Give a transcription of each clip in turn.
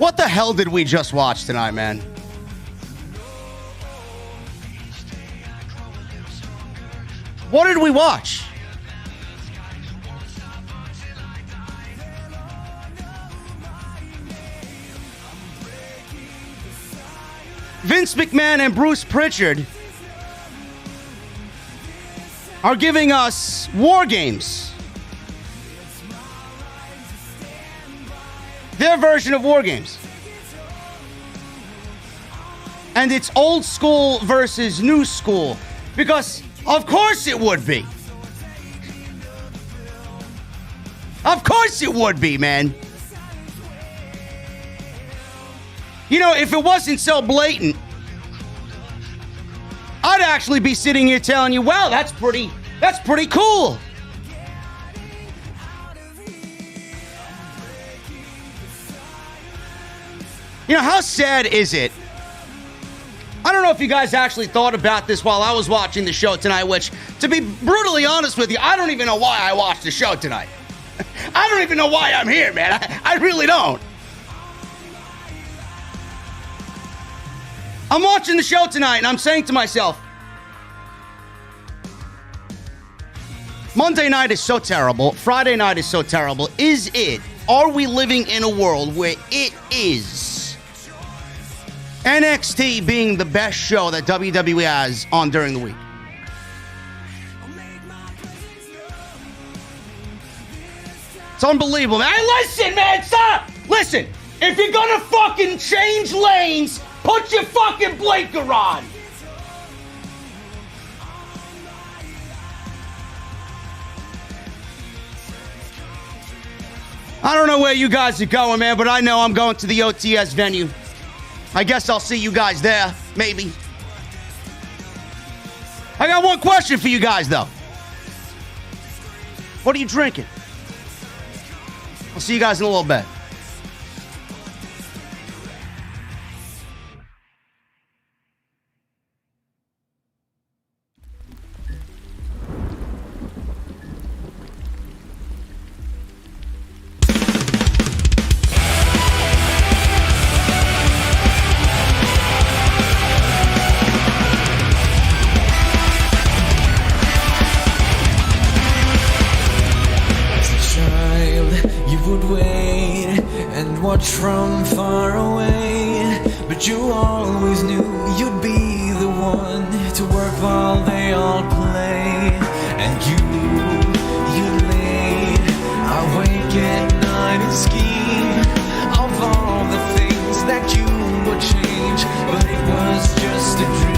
What the hell did we just watch tonight, man? What did we watch? Vince McMahon and Bruce Pritchard are giving us WarGames. Their version of WarGames. And it's old school versus new school. Because, of course it would be. Of course it would be, man. You know, if it wasn't so blatant, I'd actually be sitting here telling you, wow, that's pretty cool. You know, how sad is it? I don't know if you guys actually thought about this while I was watching the show tonight, which, to be brutally honest with you, I don't even know why I watched the show tonight. I don't even know why I'm here, man. I really don't. I'm watching the show tonight and I'm saying to myself, Monday night is so terrible. Friday night is so terrible. Are we living in a world where it is NXT being the best show that WWE has on during the week? It's unbelievable, man. Hey, listen, man, stop! Listen, if you're gonna fucking change lanes, put your fucking blinker on! I don't know where you guys are going, man, but I know I'm going to the OTS venue. I guess I'll see you guys there, maybe. I got one question for you guys, though. What are you drinking? I'll see you guys in a little bit. From far away, but you always knew you'd be the one to work while they all play. And you lay awake at night and scheme of all the things that you would change, but it was just a dream.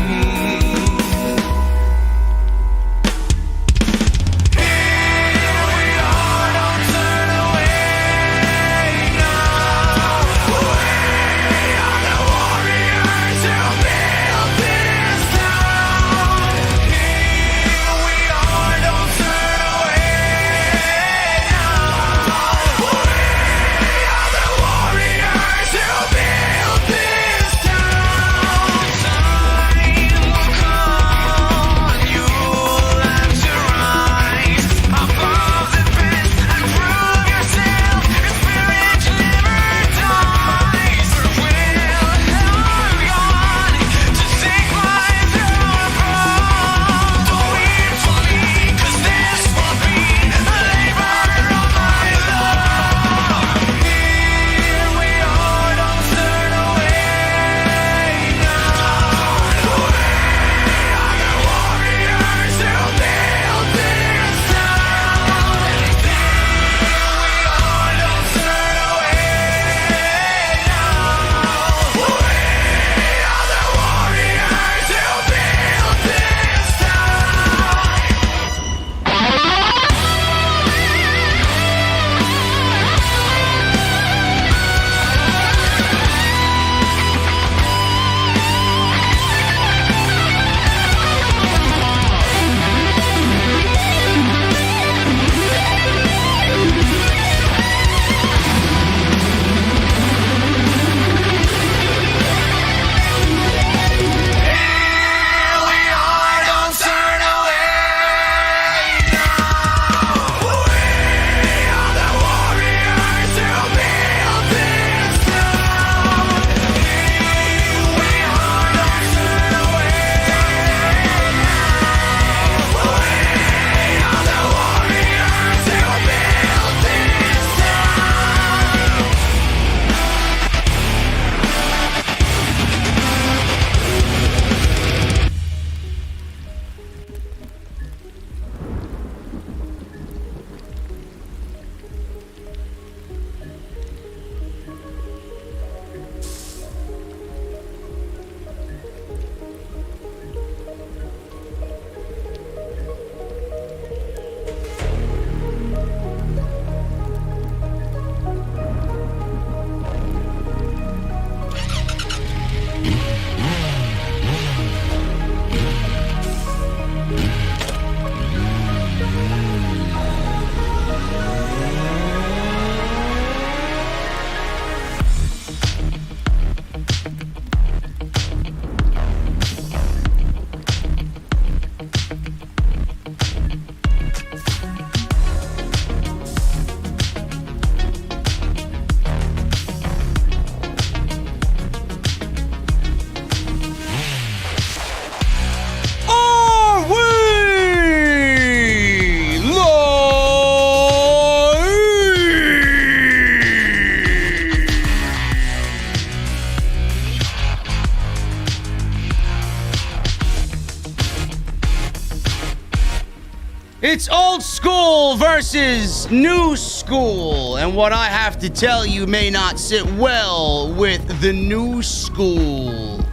It's old school versus new school, and what I have to tell you may not sit well with the new school.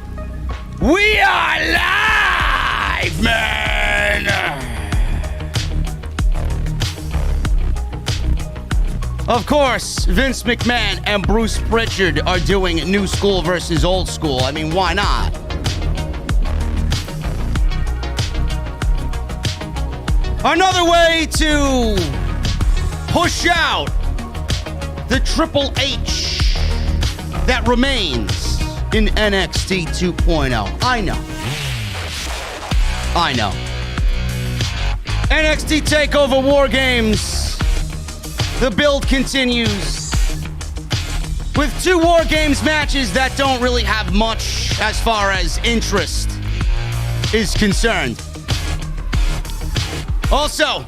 We are live, man! Of course, Vince McMahon and Bruce Pritchard are doing new school versus old school. I mean, why not? Another way to push out the Triple H that remains in NXT 2.0. I know. NXT TakeOver WarGames. The build continues with 2 WarGames matches that don't really have much as far as interest is concerned. Also,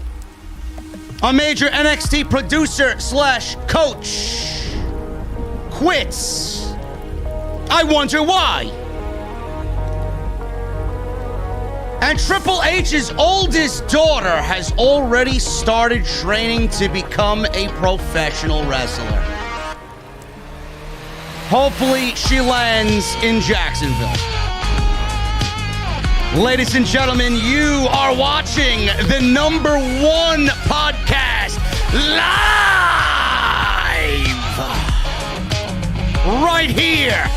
a major NXT producer / coach quits. I wonder why. And Triple H's oldest daughter has already started training to become a professional wrestler. Hopefully, she lands in Jacksonville. Ladies and gentlemen, you are watching the #1 podcast live right here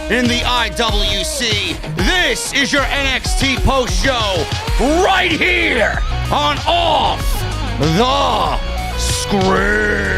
in the IWC. This is your NXT post show right here on Off the Script.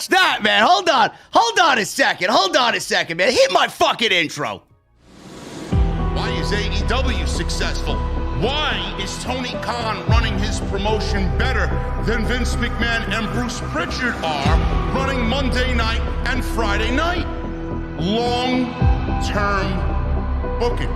That, man. Hold on a second, man. Hit my fucking intro. Why is AEW successful? Why is Tony Khan running his promotion better than Vince McMahon and Bruce Pritchard are running Monday night and Friday night? Long-term booking.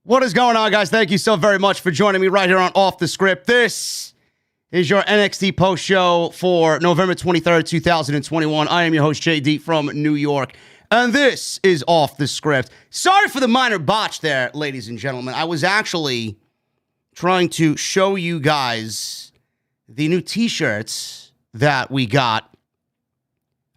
What is going on, guys? Thank you so very much for joining me right here on Off the Script. This is your NXT post show for November 23rd, 2021. I am your host, JD from New York, and this is Off the Script. Sorry for the minor botch there, ladies and gentlemen. I was actually trying to show you guys the new t-shirts that we got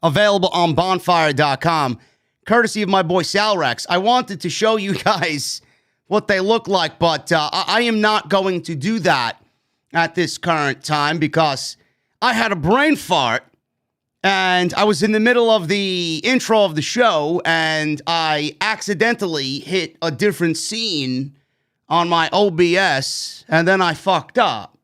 available on bonfire.com, courtesy of my boy Sal Rex. I wanted to show you guys what they look like, but I am not going to do that at this current time because I had a brain fart and I was in the middle of the intro of the show and I accidentally hit a different scene on my OBS and then I fucked up.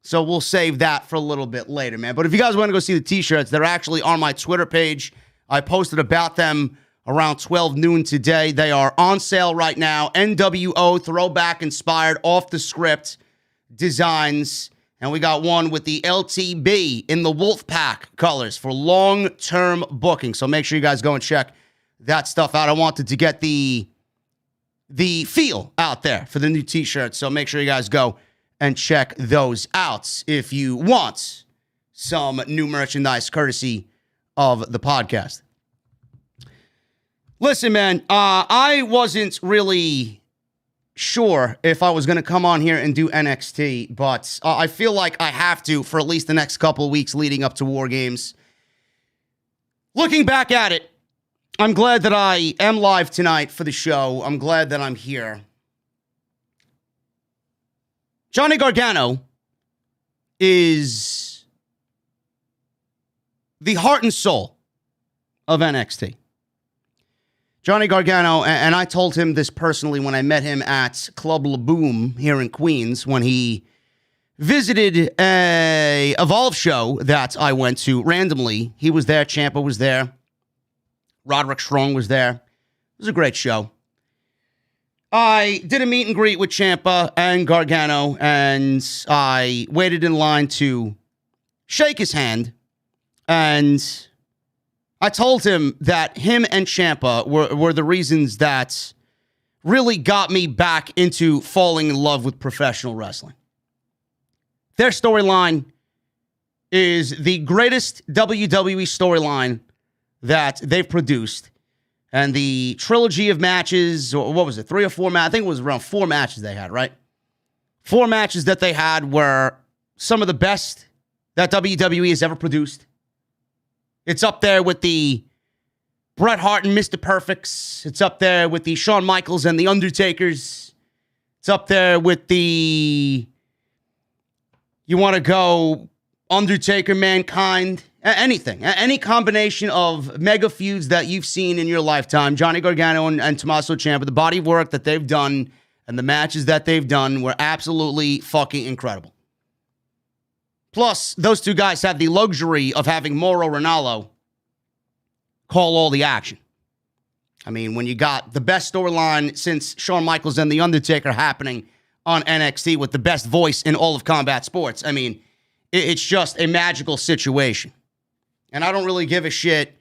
So we'll save that for a little bit later, man. But if you guys want to go see the t-shirts, they're actually on my Twitter page. I posted about them around 12 noon today. They are on sale right now. NWO throwback inspired Off the Script designs. And we got one with the LTB in the Wolfpack colors for long-term booking. So make sure you guys go and check that stuff out. I wanted to get the feel out there for the new t-shirts. So make sure you guys go and check those out if you want some new merchandise courtesy of the podcast. Listen, man, I wasn't really sure if I was going to come on here and do NXT, but I feel like I have to for at least the next couple of weeks leading up to WarGames. Looking back at it, I'm glad that I am live tonight for the show. I'm glad that I'm here. Johnny Gargano is the heart and soul of NXT. Johnny Gargano, and I told him this personally when I met him at Club La Boom here in Queens when he visited a Evolve show that I went to randomly. He was there. Ciampa was there. Roderick Strong was there. It was a great show. I did a meet and greet with Ciampa and Gargano, and I waited in line to shake his hand, and I told him that him and Ciampa were the reasons that really got me back into falling in love with professional wrestling. Their storyline is the greatest WWE storyline that they've produced. And the trilogy of matches, or what was it, 3 or 4 matches? I think it was around 4 matches they had, right? 4 matches that they had were some of the best that WWE has ever produced. It's up there with the Bret Hart and Mr. Perfects. It's up there with the Shawn Michaels and the Undertakers. It's up there with the, you want to go Undertaker, Mankind, anything. Any combination of mega feuds that you've seen in your lifetime. Johnny Gargano and Tommaso Ciampa, the body of work that they've done and the matches that they've done were absolutely fucking incredible. Plus, those two guys have the luxury of having Mauro Ranallo call all the action. I mean, when you got the best storyline since Shawn Michaels and The Undertaker happening on NXT with the best voice in all of combat sports, I mean, it's just a magical situation. And I don't really give a shit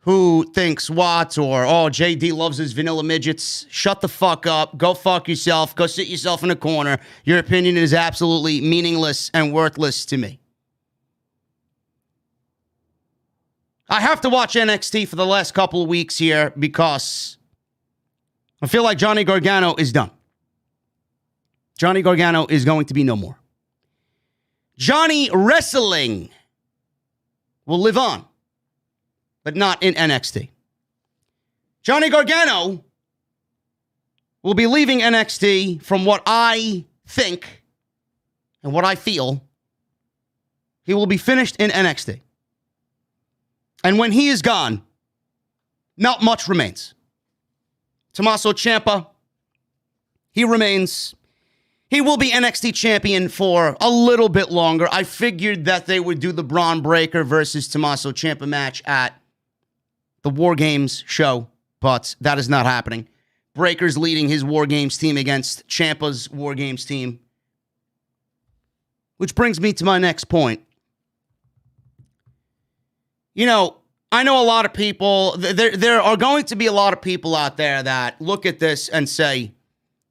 who thinks what or, oh, JD loves his vanilla midgets. Shut the fuck up. Go fuck yourself. Go sit yourself in a corner. Your opinion is absolutely meaningless and worthless to me. I have to watch NXT for the last couple of weeks here because I feel like Johnny Gargano is done. Johnny Gargano is going to be no more. Johnny Wrestling will live on, but not in NXT. Johnny Gargano will be leaving NXT from what I think and what I feel. He will be finished in NXT. And when he is gone, not much remains. Tommaso Ciampa, he remains. He will be NXT champion for a little bit longer. I figured that they would do the Braun Breaker versus Tommaso Ciampa match at the WarGames show, but that is not happening. Breaker's leading his WarGames team against Ciampa's WarGames team. Which brings me to my next point. You know, I know a lot of people, there are going to be a lot of people out there that look at this and say,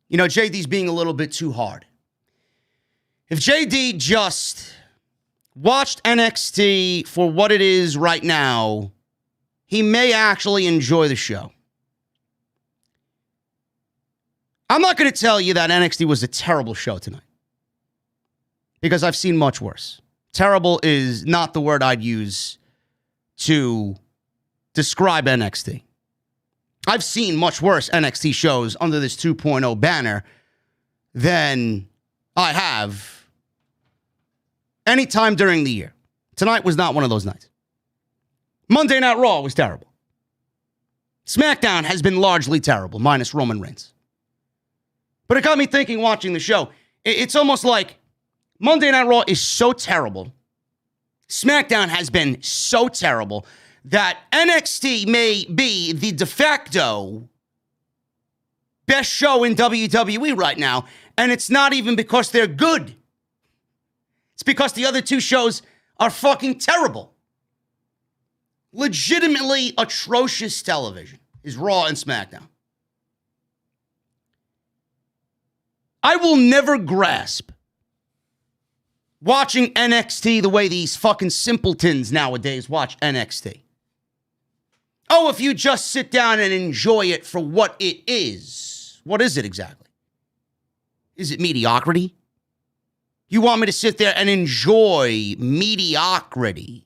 you know, JD's being a little bit too hard. If JD just watched NXT for what it is right now, he may actually enjoy the show. I'm not going to tell you that NXT was a terrible show tonight, because I've seen much worse. Terrible is not the word I'd use to describe NXT. I've seen much worse NXT shows under this 2.0 banner than I have any time during the year. Tonight was not one of those nights. Monday Night Raw was terrible. SmackDown has been largely terrible, minus Roman Reigns. But it got me thinking watching the show. It's almost like Monday Night Raw is so terrible. SmackDown has been so terrible that NXT may be the de facto best show in WWE right now. And it's not even because they're good. It's because the other two shows are fucking terrible. legitimately atrocious television is Raw and SmackDown. I will never grasp watching NXT the way these fucking simpletons nowadays watch NXT. Oh, if you just sit down and enjoy it for what it is. What is it exactly? Is it mediocrity? You want me to sit there and enjoy mediocrity?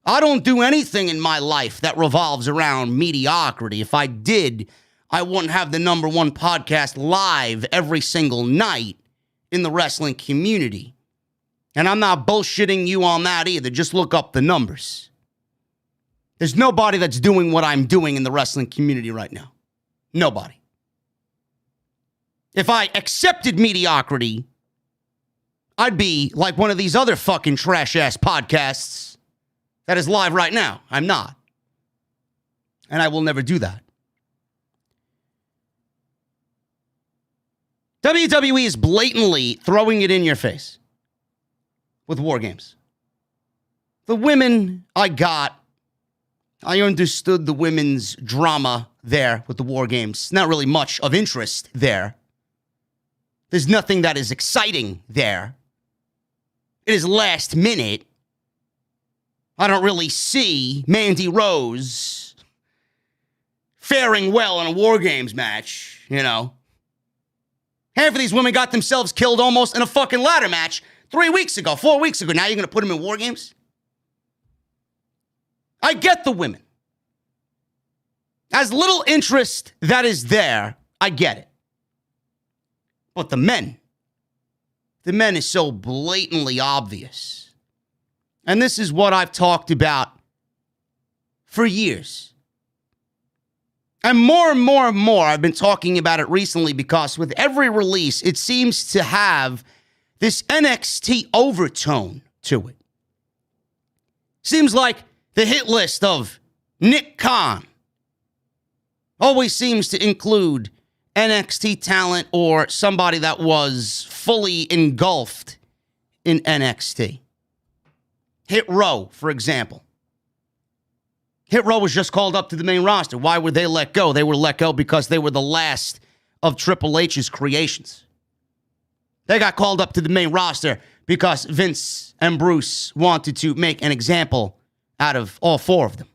I don't do anything in my life that revolves around mediocrity. If I did, I wouldn't have the #1 podcast live every single night in the wrestling community. And I'm not bullshitting you on that either. Just look up the numbers. There's nobody that's doing what I'm doing in the wrestling community right now. Nobody. If I accepted mediocrity, I'd be like one of these other fucking trash-ass podcasts that is live right now. I'm not. And I will never do that. WWE is blatantly throwing it in your face with WarGames. The women I understood the women's drama there with the WarGames. Not really much of interest there. There's nothing that is exciting there. It is last minute. I don't really see Mandy Rose faring well in a WarGames match, you know. Half of these women got themselves killed almost in a fucking ladder match 4 weeks ago. Now you're going to put them in WarGames? I get the women. As little interest that is there, I get it. But the men is so blatantly obvious. And this is what I've talked about for years. And more, I've been talking about it recently because with every release, it seems to have this NXT overtone to it. Seems like the hit list of Nick Khan always seems to include NXT talent or somebody that was fully engulfed in NXT. Hit Row, for example. Hit Row was just called up to the main roster. Why were they let go? They were let go because they were the last of Triple H's creations. They got called up to the main roster because Vince and Bruce wanted to make an example out of all 4 of them.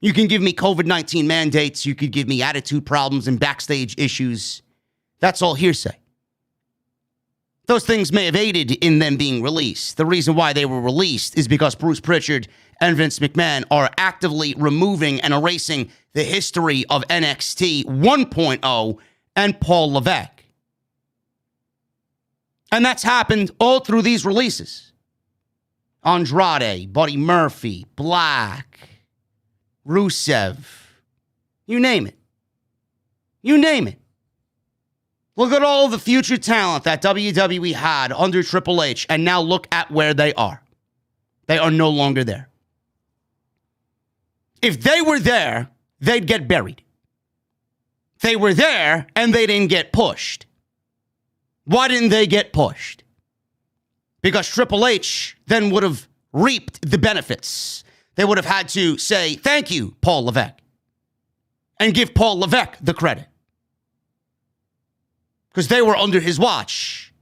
You can give me COVID-19 mandates. You could give me attitude problems and backstage issues. That's all hearsay. Those things may have aided in them being released. The reason why they were released is because Bruce Pritchard and Vince McMahon are actively removing and erasing the history of NXT 1.0 and Paul Levesque. And that's happened all through these releases. Andrade, Buddy Murphy, Black, Rusev, you name it. You name it. Look at all the future talent that WWE had under Triple H, and now look at where they are. They are no longer there. If they were there, they'd get buried. They were there, and they didn't get pushed. Why didn't they get pushed? Because Triple H then would have reaped the benefits. They would have had to say, thank you, Paul Levesque, and give Paul Levesque the credit. Because they were under his watch.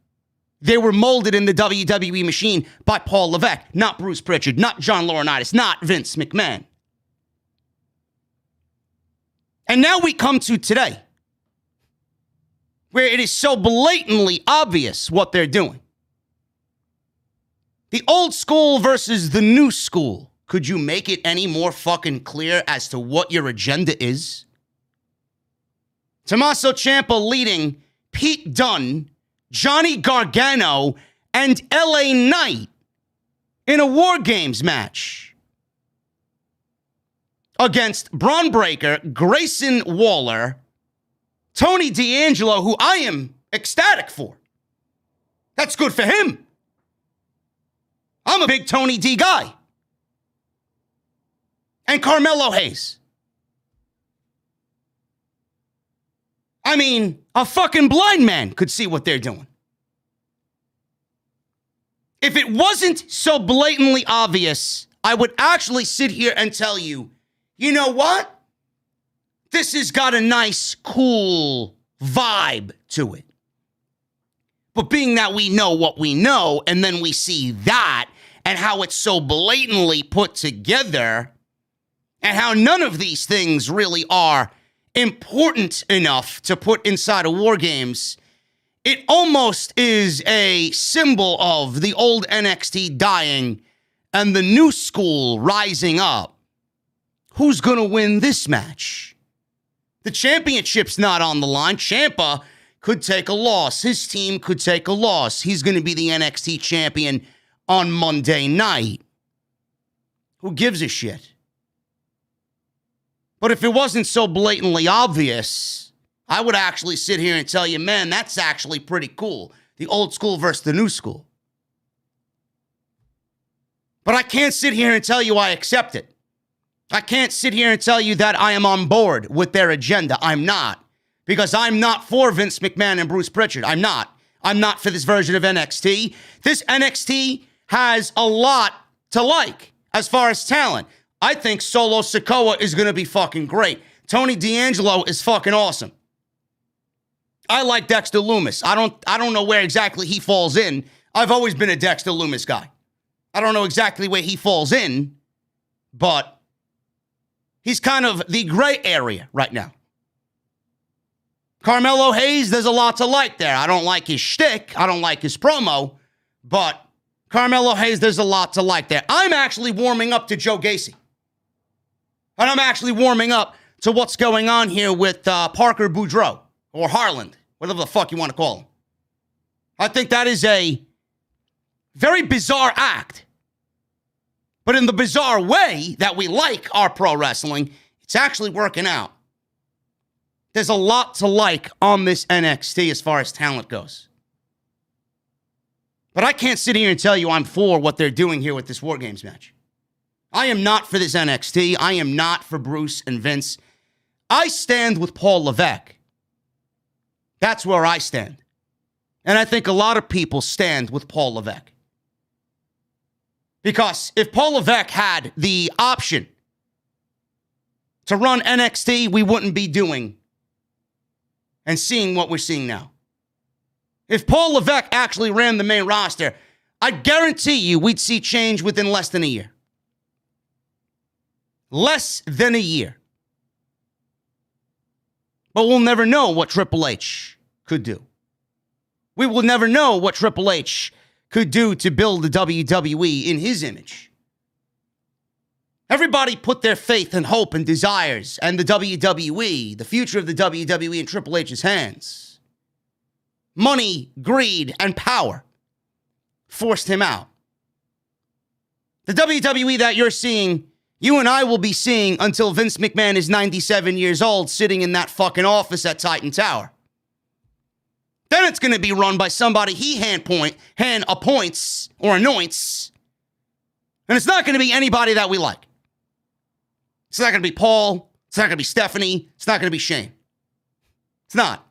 They were molded in the WWE machine by Paul Levesque, not Bruce Pritchard, not John Laurinaitis, not Vince McMahon. And now we come to today, where it is so blatantly obvious what they're doing. The old school versus the new school. Could you make it any more fucking clear as to what your agenda is? Tommaso Ciampa leading Pete Dunne, Johnny Gargano, and LA Knight in a WarGames match against Braun Breaker, Grayson Waller, Tony D'Angelo, who I am ecstatic for. That's good for him. I'm a big Tony D guy. And Carmelo Hayes. I mean, a fucking blind man could see what they're doing. If it wasn't so blatantly obvious, I would actually sit here and tell you, you know what? This has got a nice, cool vibe to it. But being that we know what we know, and then we see that, and how it's so blatantly put together, and how none of these things really are important enough to put inside of WarGames, it almost is a symbol of the old NXT dying and the new school rising up. Who's going to win this match? The championship's not on the line. Ciampa could take a loss. His team could take a loss. He's going to be the NXT champion on Monday night. Who gives a shit? But if it wasn't so blatantly obvious, I would actually sit here and tell you, man, that's actually pretty cool. The old school versus the new school. But I can't sit here and tell you I accept it. I can't sit here and tell you that I am on board with their agenda. I'm not. Because I'm not for Vince McMahon and Bruce Pritchard. I'm not. I'm not for this version of NXT. This NXT has a lot to like as far as talent. I think Solo Sikoa is going to be fucking great. Tony D'Angelo is fucking awesome. I like Dexter Lumis. I don't know where exactly he falls in. I've always been a Dexter Lumis guy. I don't know exactly where he falls in, but he's kind of the gray area right now. Carmelo Hayes, there's a lot to like there. I don't like his shtick. I don't like his promo. But Carmelo Hayes, there's a lot to like there. I'm actually warming up to Joe Gacy. And I'm actually warming up to what's going on here with Parker Boudreaux or Harland, whatever the fuck you want to call him. I think that is a very bizarre act. But in the bizarre way that we like our pro wrestling, it's actually working out. There's a lot to like on this NXT as far as talent goes. But I can't sit here and tell you I'm for what they're doing here with this WarGames match. I am not for this NXT. I am not for Bruce and Vince. I stand with Paul Levesque. That's where I stand. And I think a lot of people stand with Paul Levesque. Because if Paul Levesque had the option to run NXT, we wouldn't be doing and seeing what we're seeing now. If Paul Levesque actually ran the main roster, I guarantee you we'd see change within less than a year. Less than a year. But we'll never know what Triple H could do. We will never know what Triple H could do to build the WWE in his image. Everybody put their faith and hope and desires and the WWE, the future of the WWE, in Triple H's hands. Money, greed, and power forced him out. The WWE that you're seeing, you and I will be seeing until Vince McMahon is 97 years old, sitting in that fucking office at Titan Tower. Then it's going to be run by somebody he hand appoints or anoints. And it's not going to be anybody that we like. It's not going to be Paul. It's not going to be Stephanie. It's not going to be Shane. It's not.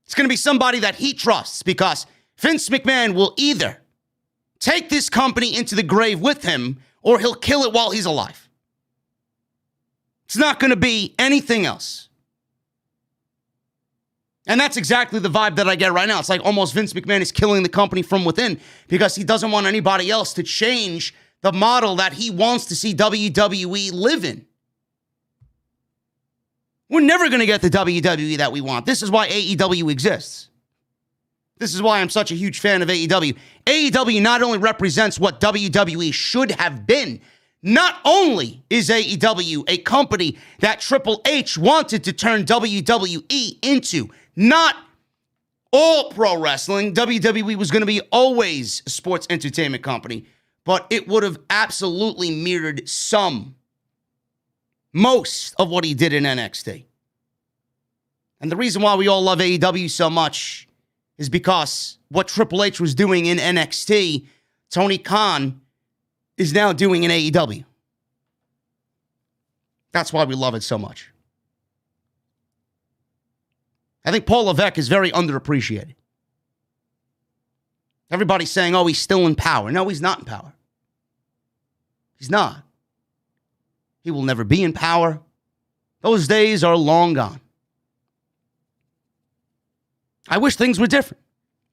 It's going to be somebody that he trusts, because Vince McMahon will either take this company into the grave with him or he'll kill it while he's alive. It's not going to be anything else. And that's exactly the vibe that I get right now. It's like almost Vince McMahon is killing the company from within because he doesn't want anybody else to change the model that he wants to see WWE live in. We're never going to get the WWE that we want. This is why AEW exists. This is why I'm such a huge fan of AEW. AEW not only represents what WWE should have been, not only is AEW a company that Triple H wanted to turn WWE into. Not all pro wrestling. WWE was going to be always a sports entertainment company, but it would have absolutely mirrored most of what he did in NXT. And the reason why we all love AEW so much is because what Triple H was doing in NXT, Tony Khan is now doing in AEW. That's why we love it so much. I think Paul Levesque is very underappreciated. Everybody's saying, oh, he's still in power. No, he's not in power. He's not. He will never be in power. Those days are long gone. I wish things were different.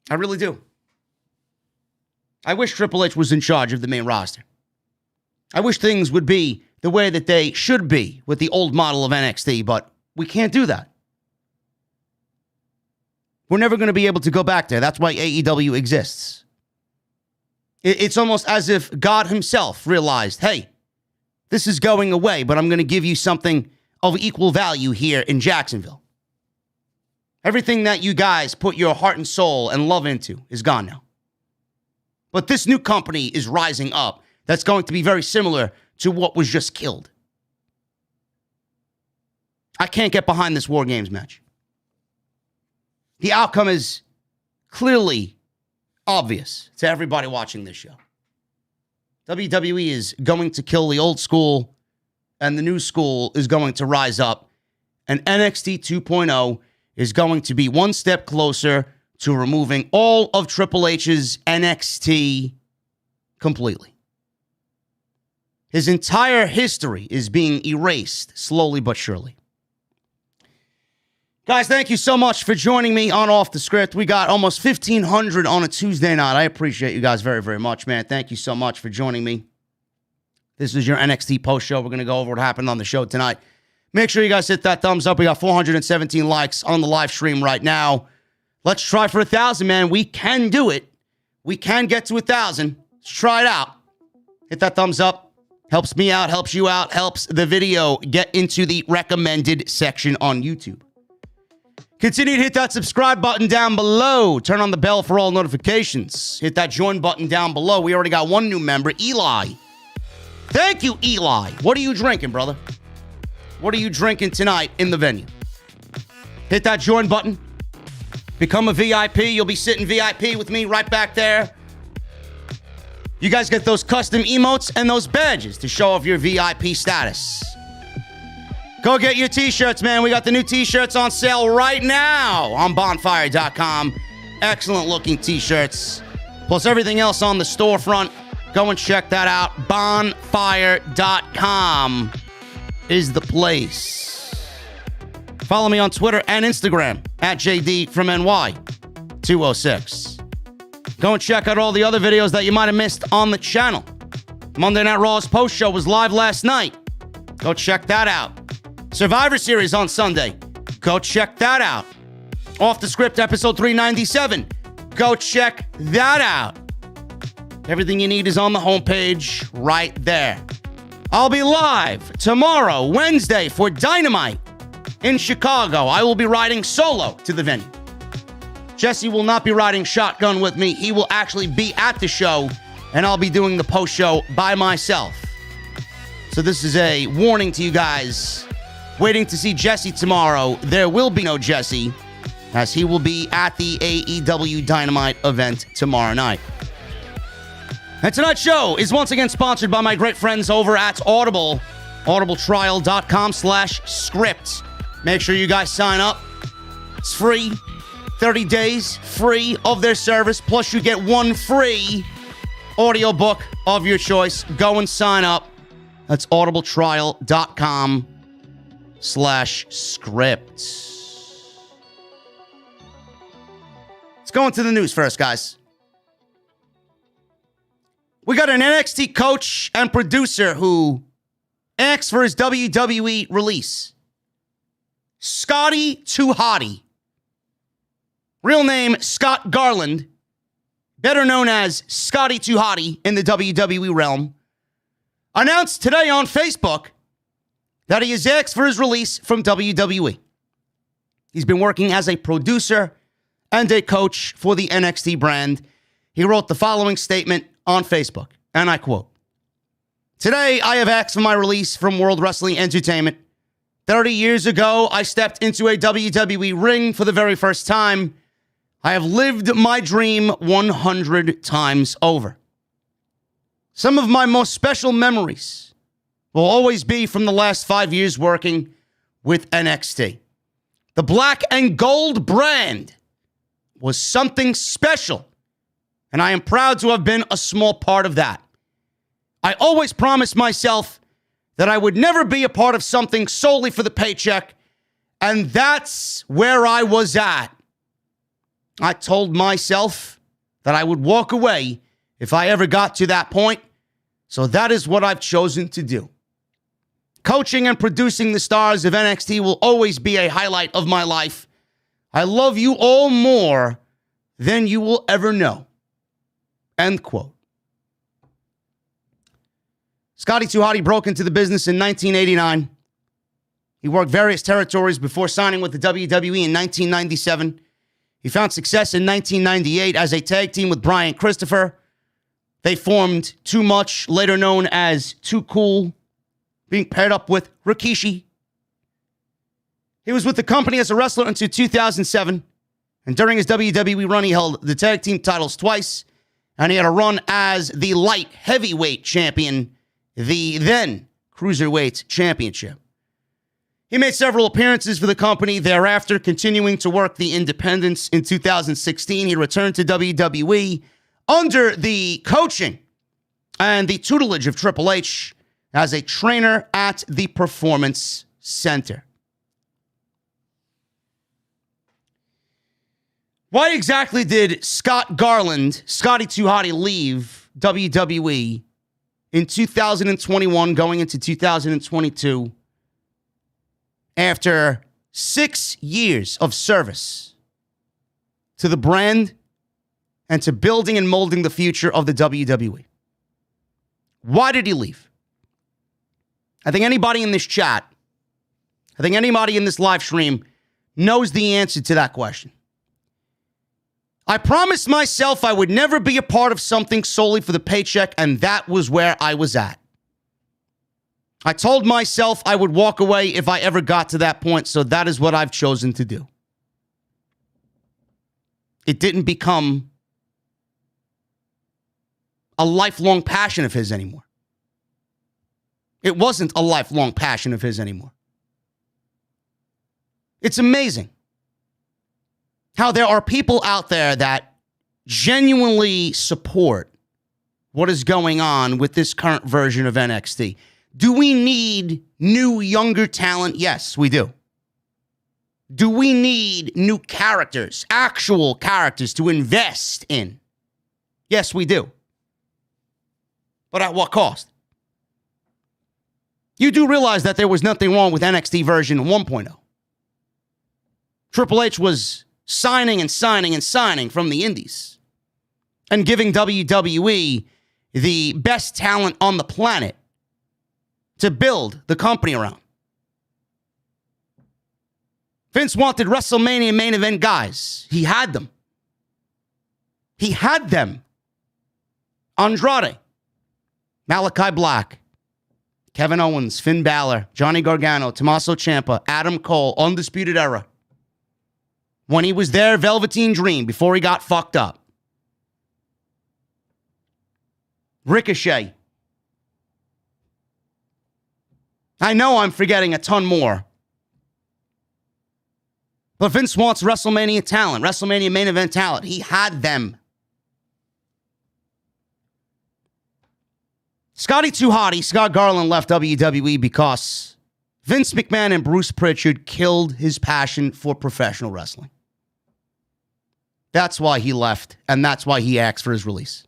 I really do. I wish Triple H was in charge of the main roster. I wish things would be the way that they should be with the old model of NXT, but we can't do that. We're never going to be able to go back there. That's why AEW exists. It's almost as if God himself realized, hey, this is going away, but I'm going to give you something of equal value here in Jacksonville. Everything that you guys put your heart and soul and love into is gone now. But this new company is rising up that's going to be very similar to what was just killed. I can't get behind this War Games match. The outcome is clearly obvious to everybody watching this show. WWE is going to kill the old school, and the new school is going to rise up. And NXT 2.0 is going to be one step closer to removing all of Triple H's NXT completely. His entire history is being erased slowly but surely. Guys, thank you so much for joining me on Off the Script. We got almost 1,500 on a Tuesday night. I appreciate you guys very, very much, man. Thank you so much for joining me. This is your NXT post show. We're going to go over what happened on the show tonight. Make sure you guys hit that thumbs up. We got 417 likes on the live stream right now. Let's try for 1,000, man. We can do it. We can get to 1,000. Let's try it out. Hit that thumbs up. Helps me out, helps you out, helps the video get into the recommended section on YouTube. Continue to hit that subscribe button down below. Turn on the bell for all notifications. Hit that join button down below. We already got one new member, Eli. Thank you, Eli. What are you drinking, brother? What are you drinking tonight in the venue? Hit that join button. Become a VIP. You'll be sitting VIP with me right back there. You guys get those custom emotes and those badges to show off your VIP status. Go get your t-shirts, man. We got the new t-shirts on sale right now on bonfire.com. Excellent looking t-shirts. Plus everything else on the storefront. Go and check that out. Bonfire.com is the place. Follow me on Twitter and Instagram at JDfromNY 206. Go and check out all the other videos that you might have missed on the channel. Monday Night Raw's post show was live last night. Go check that out. Survivor Series on Sunday. Go check that out. Off the Script episode 397. Go check that out. Everything you need is on the homepage right there. I'll be live tomorrow, Wednesday, for Dynamite in Chicago. I will be riding solo to the venue. Jesse will not be riding shotgun with me. He will actually be at the show, and I'll be doing the post show by myself. So this is a warning to you guys waiting to see Jesse tomorrow. There will be no Jesse, as he will be at the AEW Dynamite event tomorrow night. And tonight's show is once again sponsored by my great friends over at Audible, audibletrial.com/script. Make sure you guys sign up. It's free. 30 days free of their service, plus you get one free audiobook of your choice. Go and sign up. That's audibletrial.com/script. Let's go into the news first, guys. We got an NXT coach and producer who asked for his WWE release. Scotty to Hotty. Real name, Scott Garland. Better known as Scotty to Hotty in the WWE realm. Announced today on Facebook that he has asked for his release from WWE. He's been working as a producer and a coach for the NXT brand. He wrote the following statement on Facebook, and I quote, "Today, I have asked for my release from World Wrestling Entertainment. 30 years ago, I stepped into a WWE ring for the very first time. I have lived my dream 100 times over. Some of my most special memories will always be from the last 5 years working with NXT. The black and gold brand was something special, and I am proud to have been a small part of that. I always promised myself that I would never be a part of something solely for the paycheck, and that's where I was at. I told myself that I would walk away if I ever got to that point, so that is what I've chosen to do. Coaching and producing the stars of NXT will always be a highlight of my life. I love you all more than you will ever know. End quote. Scotty Too Hotty broke into the business in 1989. He worked various territories before signing with the WWE in 1997. He found success in 1998 as a tag team with Brian Christopher. They formed Too Much, later known as Too Cool, being paired up with Rikishi. He was with the company as a wrestler until 2007. And during his WWE run, he held the tag team titles twice. And he had a run as the light heavyweight champion, the then Cruiserweight Championship. He made several appearances for the company thereafter, continuing to work the independents. In 2016, he returned to WWE under the coaching and the tutelage of Triple H as a trainer at the Performance Center. Why exactly did Scott Garland, Scotty Too Hotty, leave WWE in 2021 going into 2022 after 6 years of service to the brand and to building and molding the future of the WWE? Why did he leave? I think anybody in this chat, I think anybody in this live stream knows the answer to that question. I promised myself I would never be a part of something solely for the paycheck, and that was where I was at. I told myself I would walk away if I ever got to that point, so that is what I've chosen to do. It didn't become a lifelong passion of his anymore. It wasn't a lifelong passion of his anymore. It's amazing how there are people out there that genuinely support what is going on with this current version of NXT. Do we need new, younger talent? Yes, we do. Do we need new characters, actual characters to invest in? Yes, we do. But at what cost? You do realize that there was nothing wrong with NXT version 1.0. Triple H was signing and signing and signing from the indies and giving WWE the best talent on the planet to build the company around. Vince wanted WrestleMania main event guys. He had them. He had them. Andrade, Malachi Black, Kevin Owens, Finn Balor, Johnny Gargano, Tommaso Ciampa, Adam Cole, Undisputed Era. When he was there, Velveteen Dream, before he got fucked up. Ricochet. I know I'm forgetting a ton more. But Vince wants WrestleMania talent, WrestleMania main event talent. He had them. Scotty Too Hotty, Scott Garland left WWE because Vince McMahon and Bruce Pritchard killed his passion for professional wrestling. That's why he left, and that's why he asked for his release.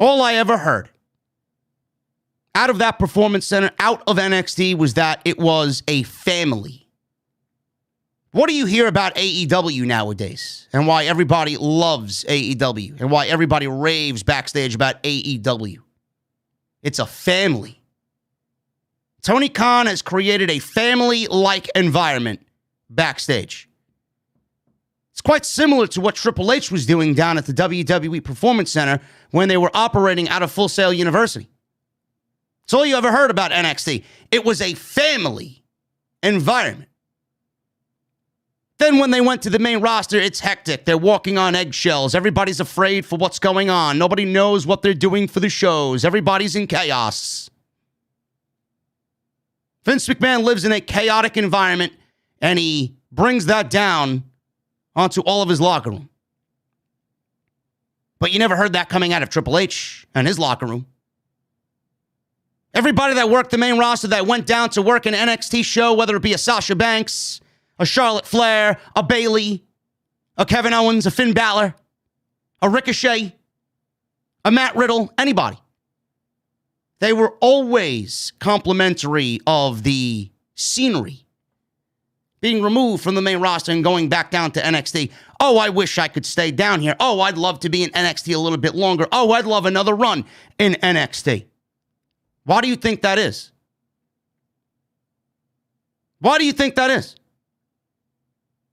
All I ever heard out of that Performance Center, out of NXT, was that it was a family. What do you hear about AEW nowadays? And why everybody loves AEW? And why everybody raves backstage about AEW? It's a family. Tony Khan has created a family-like environment backstage. It's quite similar to what Triple H was doing down at the WWE Performance Center when they were operating out of Full Sail University. That's all you ever heard about NXT. It was a family environment. Then when they went to the main roster, it's hectic. They're walking on eggshells. Everybody's afraid for what's going on. Nobody knows what they're doing for the shows. Everybody's in chaos. Vince McMahon lives in a chaotic environment, and he brings that down onto all of his locker room. But you never heard that coming out of Triple H and his locker room. Everybody that worked the main roster that went down to work an NXT show, whether it be a Sasha Banks, a Charlotte Flair, a Bayley, a Kevin Owens, a Finn Balor, a Ricochet, a Matt Riddle, anybody. They were always complimentary of the scenery being removed from the main roster and going back down to NXT. Oh, I wish I could stay down here. Oh, I'd love to be in NXT a little bit longer. Oh, I'd love another run in NXT. Why do you think that is? Why do you think that is?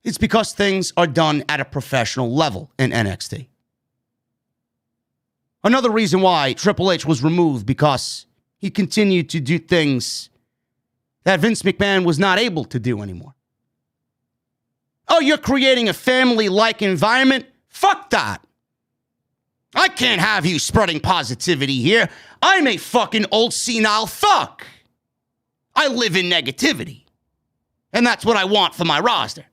It's because things are done at a professional level in NXT. Another reason why Triple H was removed, because he continued to do things that Vince McMahon was not able to do anymore. Oh, you're creating a family-like environment? Fuck that. I can't have you spreading positivity here. I'm a fucking old senile fuck. I live in negativity. And that's what I want for my roster.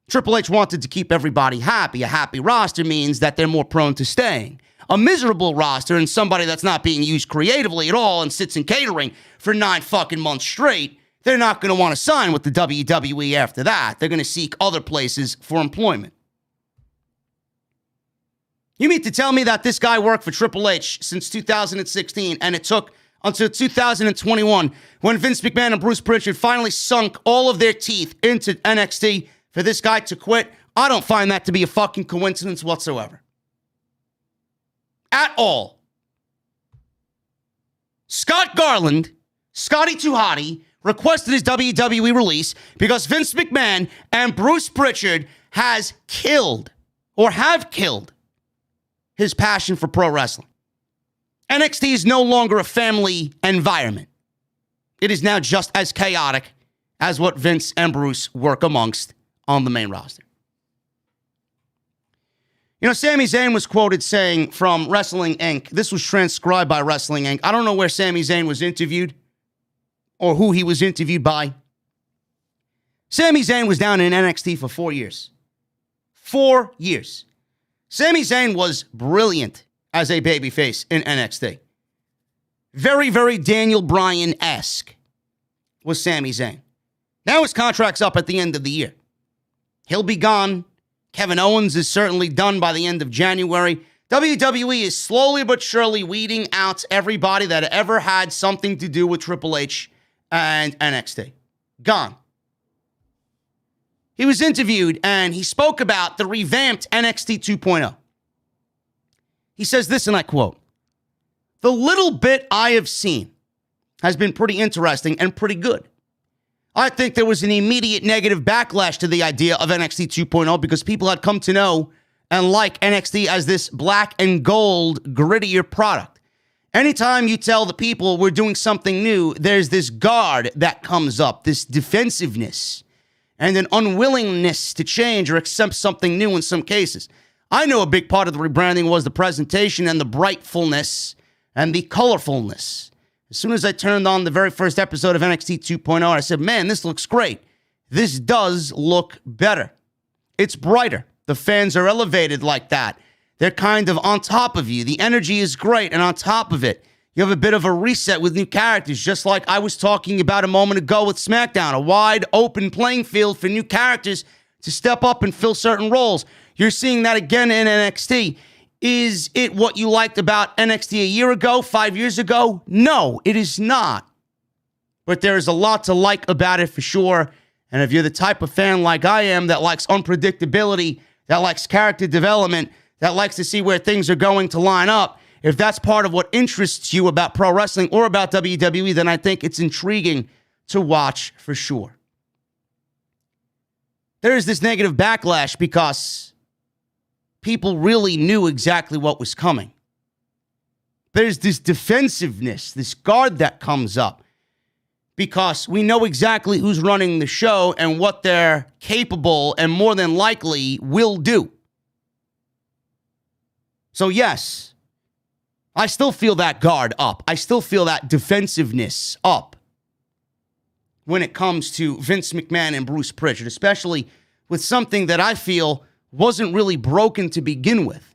Triple H wanted to keep everybody happy. A happy roster means that they're more prone to staying. A miserable roster and somebody that's not being used creatively at all and sits in catering for 9 fucking months straight, they're not going to want to sign with the WWE after that. They're going to seek other places for employment. You mean to tell me that this guy worked for Triple H since 2016 and it took until 2021 when Vince McMahon and Bruce Prichard finally sunk all of their teeth into NXT for this guy to quit? I don't find that to be a fucking coincidence whatsoever. At all. Scott Garland, Scotty Too Hotty, requested his WWE release because Vince McMahon and Bruce Prichard have killed his passion for pro wrestling. NXT is no longer a family environment. It is now just as chaotic as what Vince and Bruce work amongst on the main roster. You know, Sami Zayn was quoted saying from Wrestling Inc., this was transcribed by Wrestling Inc. I don't know where Sami Zayn was interviewed or who he was interviewed by. Sami Zayn was down in NXT for 4 years. 4 years. Sami Zayn was brilliant as a babyface in NXT. Very, very Daniel Bryan-esque was Sami Zayn. Now his contract's up at the end of the year. He'll be gone. Kevin Owens is certainly done by the end of January. WWE is slowly but surely weeding out everybody that ever had something to do with Triple H and NXT. Gone. He was interviewed and he spoke about the revamped NXT 2.0. He says this, and I quote, "The little bit I have seen has been pretty interesting and pretty good. I think there was an immediate negative backlash to the idea of NXT 2.0 because people had come to know and like NXT as this black and gold, grittier product. Anytime you tell the people we're doing something new, there's this guard that comes up, this defensiveness, and an unwillingness to change or accept something new in some cases. I know a big part of the rebranding was the presentation and the brightfulness and the colorfulness. As soon as I turned on the very first episode of NXT 2.0, I said, man, this looks great. This does look better. It's brighter. The fans are elevated like that. They're kind of on top of you. The energy is great. And on top of it, you have a bit of a reset with new characters, just like I was talking about a moment ago with SmackDown, a wide open playing field for new characters to step up and fill certain roles. You're seeing that again in NXT. Is it what you liked about NXT a year ago, 5 years ago? No, it is not. But there is a lot to like about it for sure. And if you're the type of fan like I am that likes unpredictability, that likes character development, that likes to see where things are going to line up, if that's part of what interests you about pro wrestling or about WWE, then I think it's intriguing to watch for sure. There is this negative backlash because people really knew exactly what was coming. There's this defensiveness, this guard that comes up because we know exactly who's running the show and what they're capable and more than likely will do. So yes, I still feel that guard up. I still feel that defensiveness up when it comes to Vince McMahon and Bruce Prichard, especially with something that I feel wasn't really broken to begin with.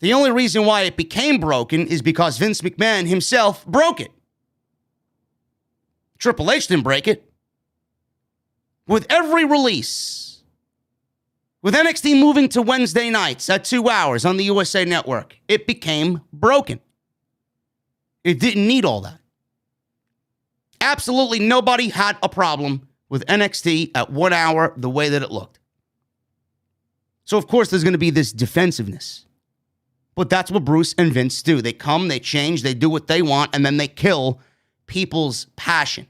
The only reason why it became broken is because Vince McMahon himself broke it. Triple H didn't break it. With every release, with NXT moving to Wednesday nights at 2 hours on the USA Network, it became broken. It didn't need all that. Absolutely nobody had a problem with NXT at 1 hour the way that it looked. So, of course, there's going to be this defensiveness. But that's what Bruce and Vince do. They come, they change, they do what they want, and then they kill people's passion.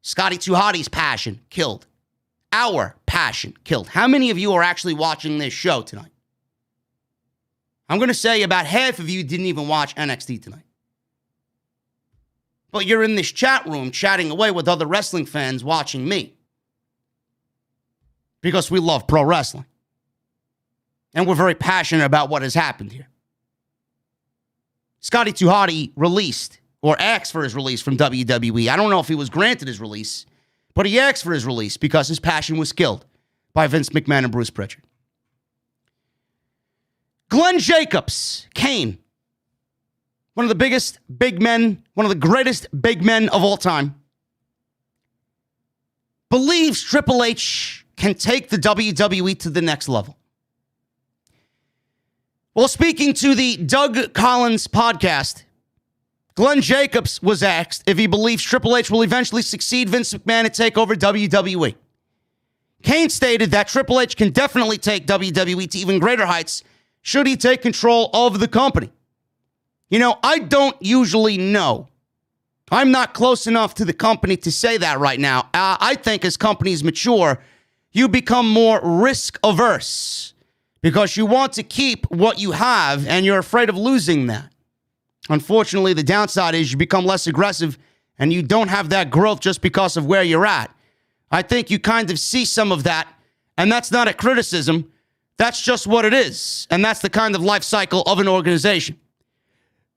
Scotty Too Hotty's passion killed. Our passion killed. How many of you are actually watching this show tonight? I'm going to say about half of you didn't even watch NXT tonight. But you're in this chat room chatting away with other wrestling fans watching me. Because we love pro wrestling. And we're very passionate about what has happened here. Scotty Too Hotty released, or asked for his release from WWE. I don't know if he was granted his release, but he asked for his release because his passion was killed by Vince McMahon and Bruce Prichard. Glenn Jacobs, Kane, one of the biggest big men, one of the greatest big men of all time, believes Triple H can take the WWE to the next level. Well, speaking to the Doug Collins podcast, Glenn Jacobs was asked if he believes Triple H will eventually succeed Vince McMahon and take over WWE. Kane stated that Triple H can definitely take WWE to even greater heights should he take control of the company. You know, I don't usually know. I'm not close enough to the company to say that right now. I think as companies mature, you become more risk averse because you want to keep what you have and you're afraid of losing that. Unfortunately, the downside is you become less aggressive and you don't have that growth just because of where you're at. I think you kind of see some of that, and that's not a criticism. That's just what it is, and that's the kind of life cycle of an organization.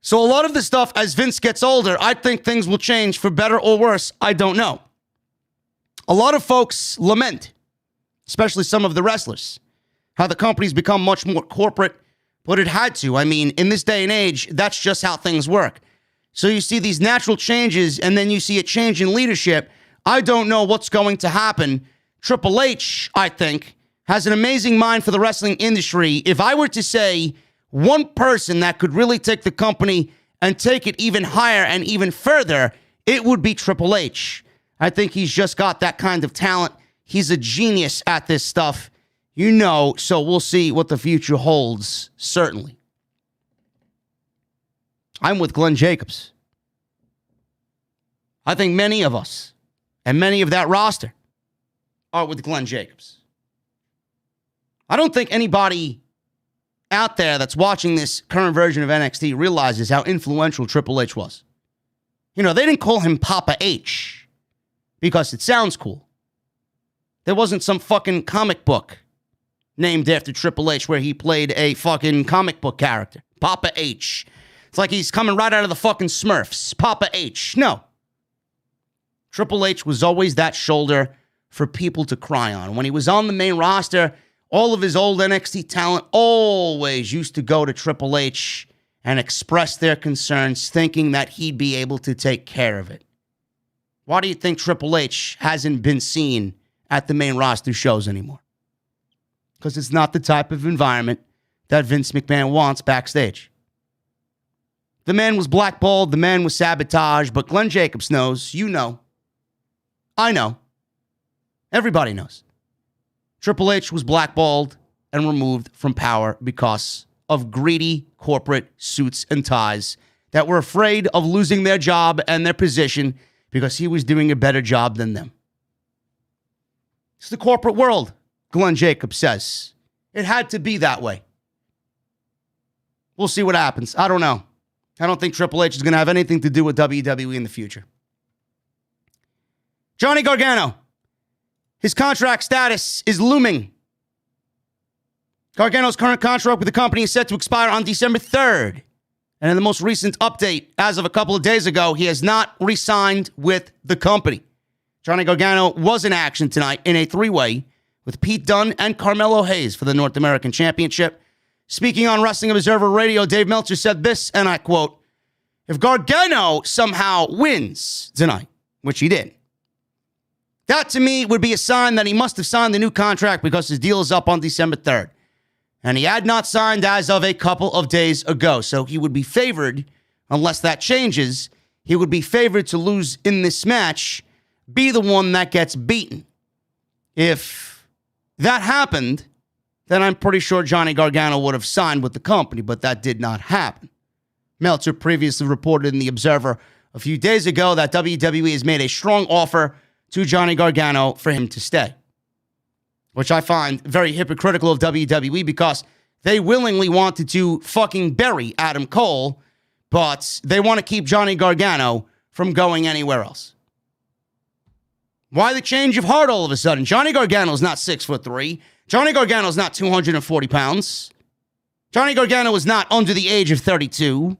So a lot of the stuff, as Vince gets older, I think things will change for better or worse. I don't know. A lot of folks lament, especially some of the wrestlers, how the company's become much more corporate, but it had to. I mean, in this day and age, that's just how things work. So you see these natural changes, and then you see a change in leadership. I don't know what's going to happen. Triple H, I think, has an amazing mind for the wrestling industry. If I were to say one person that could really take the company and take it even higher and even further, it would be Triple H. I think he's just got that kind of talent. He's a genius at this stuff. You know, so we'll see what the future holds, certainly. I'm with Glenn Jacobs. I think many of us and many of that roster are with Glenn Jacobs. I don't think anybody out there that's watching this current version of NXT realizes how influential Triple H was. You know, they didn't call him Papa H because it sounds cool. There wasn't some fucking comic book named after Triple H where he played a fucking comic book character. Papa H. It's like he's coming right out of the fucking Smurfs. Papa H. No. Triple H was always that shoulder for people to cry on. When he was on the main roster, all of his old NXT talent always used to go to Triple H and express their concerns, thinking that he'd be able to take care of it. Why do you think Triple H hasn't been seen at the main roster shows anymore? Because it's not the type of environment that Vince McMahon wants backstage. The man was blackballed, the man was sabotaged, but Glenn Jacobs knows, you know, I know, everybody knows. Triple H was blackballed and removed from power because of greedy corporate suits and ties that were afraid of losing their job and their position because he was doing a better job than them. It's the corporate world, Glenn Jacobs says. It had to be that way. We'll see what happens. I don't know. I don't think Triple H is going to have anything to do with WWE in the future. Johnny Gargano. His contract status is looming. Gargano's current contract with the company is set to expire on December 3rd. And in the most recent update, as of a couple of days ago, he has not re-signed with the company. Johnny Gargano was in action tonight in a three-way with Pete Dunne and Carmelo Hayes for the North American Championship. Speaking on Wrestling Observer Radio, Dave Meltzer said this, and I quote, "If Gargano somehow wins tonight," which he did, "that to me would be a sign that he must have signed the new contract because his deal is up on December 3rd. And he had not signed as of a couple of days ago. So he would be favored, unless that changes, he would be favored to lose in this match, be the one that gets beaten. If that happened, then I'm pretty sure Johnny Gargano would have signed with the company, but that did not happen." Meltzer previously reported in The Observer a few days ago that WWE has made a strong offer to Johnny Gargano for him to stay, which I find very hypocritical of WWE because they willingly wanted to fucking bury Adam Cole, but they want to keep Johnny Gargano from going anywhere else. Why the change of heart all of a sudden? Johnny Gargano's not 6'3". Johnny Gargano's not 240 pounds. Johnny Gargano is not under the age of 32.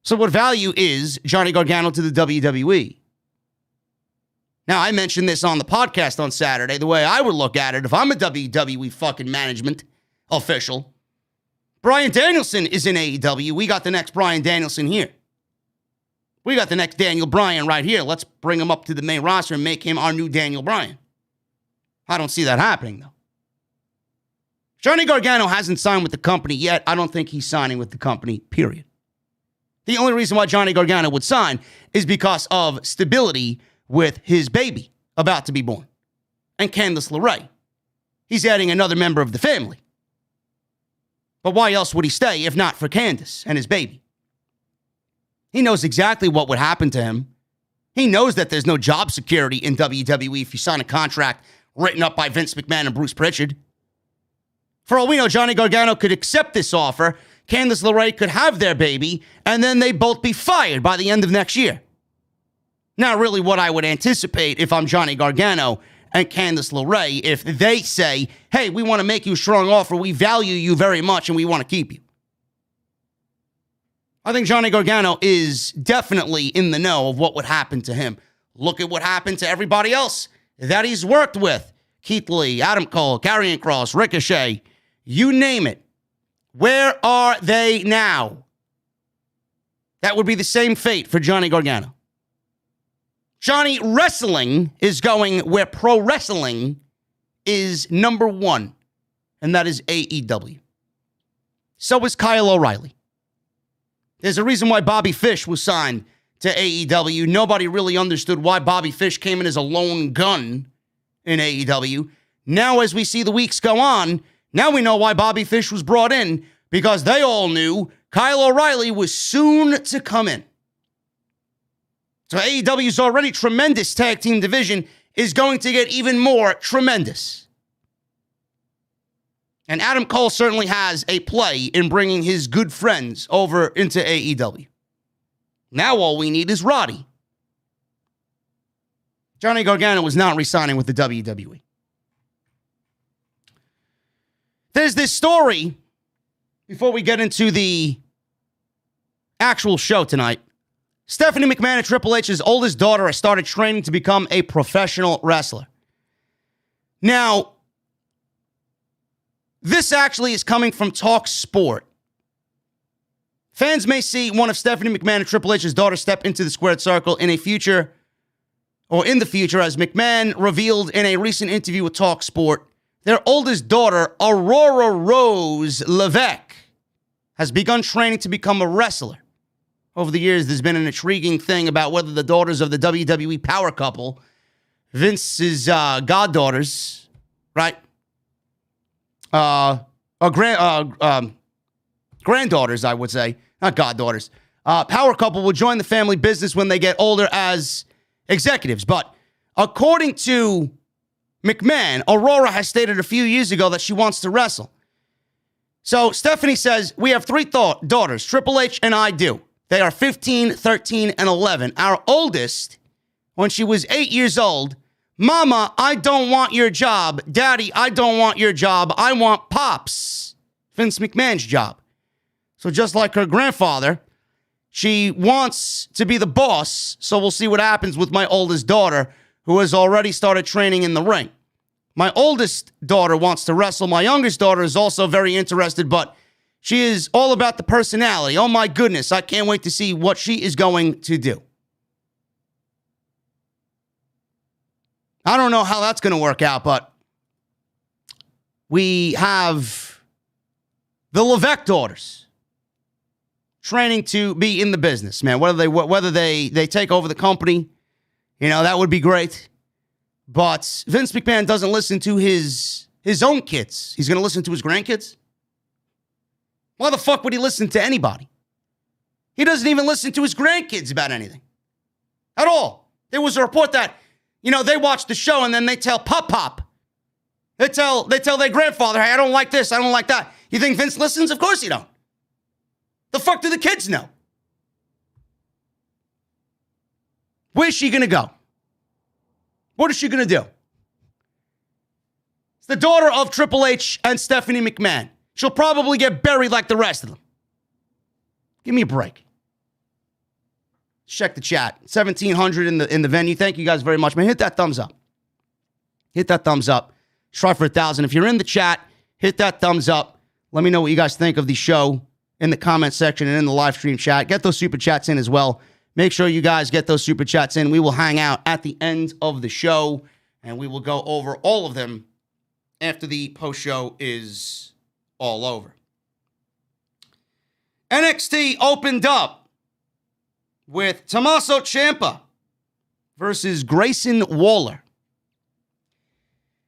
So what value is Johnny Gargano to the WWE? Now, I mentioned this on the podcast on Saturday. The way I would look at it, if I'm a WWE fucking management official, Bryan Danielson is in AEW. We got the next Bryan Danielson here. We got the next Daniel Bryan right here. Let's bring him up to the main roster and make him our new Daniel Bryan. I don't see that happening, though. Johnny Gargano hasn't signed with the company yet. I don't think he's signing with the company, period. The only reason why Johnny Gargano would sign is because of stability with his baby about to be born and Candice LeRae. He's adding another member of the family. But why else would he stay if not for Candice and his baby? He knows exactly what would happen to him. He knows that there's no job security in WWE if you sign a contract written up by Vince McMahon and Bruce Pritchard. For all we know, Johnny Gargano could accept this offer, Candice LeRae could have their baby, and then they'd both be fired by the end of next year. Not really what I would anticipate if I'm Johnny Gargano and Candice LeRae, if they say, hey, we want to make you a strong offer, we value you very much, and we want to keep you. I think Johnny Gargano is definitely in the know of what would happen to him. Look at what happened to everybody else that he's worked with. Keith Lee, Adam Cole, Karrion Kross, Ricochet, you name it. Where are they now? That would be the same fate for Johnny Gargano. Johnny Wrestling is going where pro wrestling is number one, and that is AEW. So is Kyle O'Reilly. There's a reason why Bobby Fish was signed to AEW. Nobody really understood why Bobby Fish came in as a lone gun in AEW. Now, as we see the weeks go on, now we know why Bobby Fish was brought in, because they all knew Kyle O'Reilly was soon to come in. So AEW's already tremendous tag team division is going to get even more tremendous. And Adam Cole certainly has a play in bringing his good friends over into AEW. Now all we need is Roddy. Johnny Gargano was not re-signing with the WWE. There's this story, before we get into the actual show tonight. Stephanie McMahon and Triple H's oldest daughter has started training to become a professional wrestler. Now, this actually is coming from Talk Sport. Fans may see one of Stephanie McMahon and Triple H's daughter step into the squared circle in the future, as McMahon revealed in a recent interview with Talk Sport. Their oldest daughter, Aurora Rose Levesque, has begun training to become a wrestler. Over the years, there's been an intriguing thing about whether the daughters of the WWE power couple, Vince's goddaughters, right? Granddaughters, I would say, not goddaughters. Power couple will join the family business when they get older as executives. But according to McMahon, Aurora has stated a few years ago that she wants to wrestle. So Stephanie says, we have three daughters, Triple H and I do. They are 15, 13, and 11. Our oldest, when she was 8 years old, Mama, I don't want your job. Daddy, I don't want your job. I want Pops, Vince McMahon's job. So just like her grandfather, she wants to be the boss. So we'll see what happens with my oldest daughter, who has already started training in the ring. My oldest daughter wants to wrestle. My youngest daughter is also very interested, but she is all about the personality. Oh my goodness, I can't wait to see what she is going to do. I don't know how that's going to work out, but we have the Levesque daughters training to be in the business, man. Whether they take over the company, that would be great. But Vince McMahon doesn't listen to his own kids. He's going to listen to his grandkids? Why the fuck would he listen to anybody? He doesn't even listen to his grandkids about anything. At all. There was a report that, they watch the show and then they tell Pop. They tell their grandfather, hey, I don't like this, I don't like that. You think Vince listens? Of course you don't. The fuck do the kids know? Where's she going to go? What is she going to do? It's the daughter of Triple H and Stephanie McMahon. She'll probably get buried like the rest of them. Give me a break. Check the chat. 1,700 in the venue. Thank you guys very much, man. Hit that thumbs up. Hit that thumbs up. Try for 1,000. If you're in the chat, hit that thumbs up. Let me know what you guys think of the show in the comment section and in the live stream chat. Get those super chats in as well. Make sure you guys get those super chats in. We will hang out at the end of the show, and we will go over all of them after the post show is all over. NXT opened up with Tommaso Ciampa versus Grayson Waller.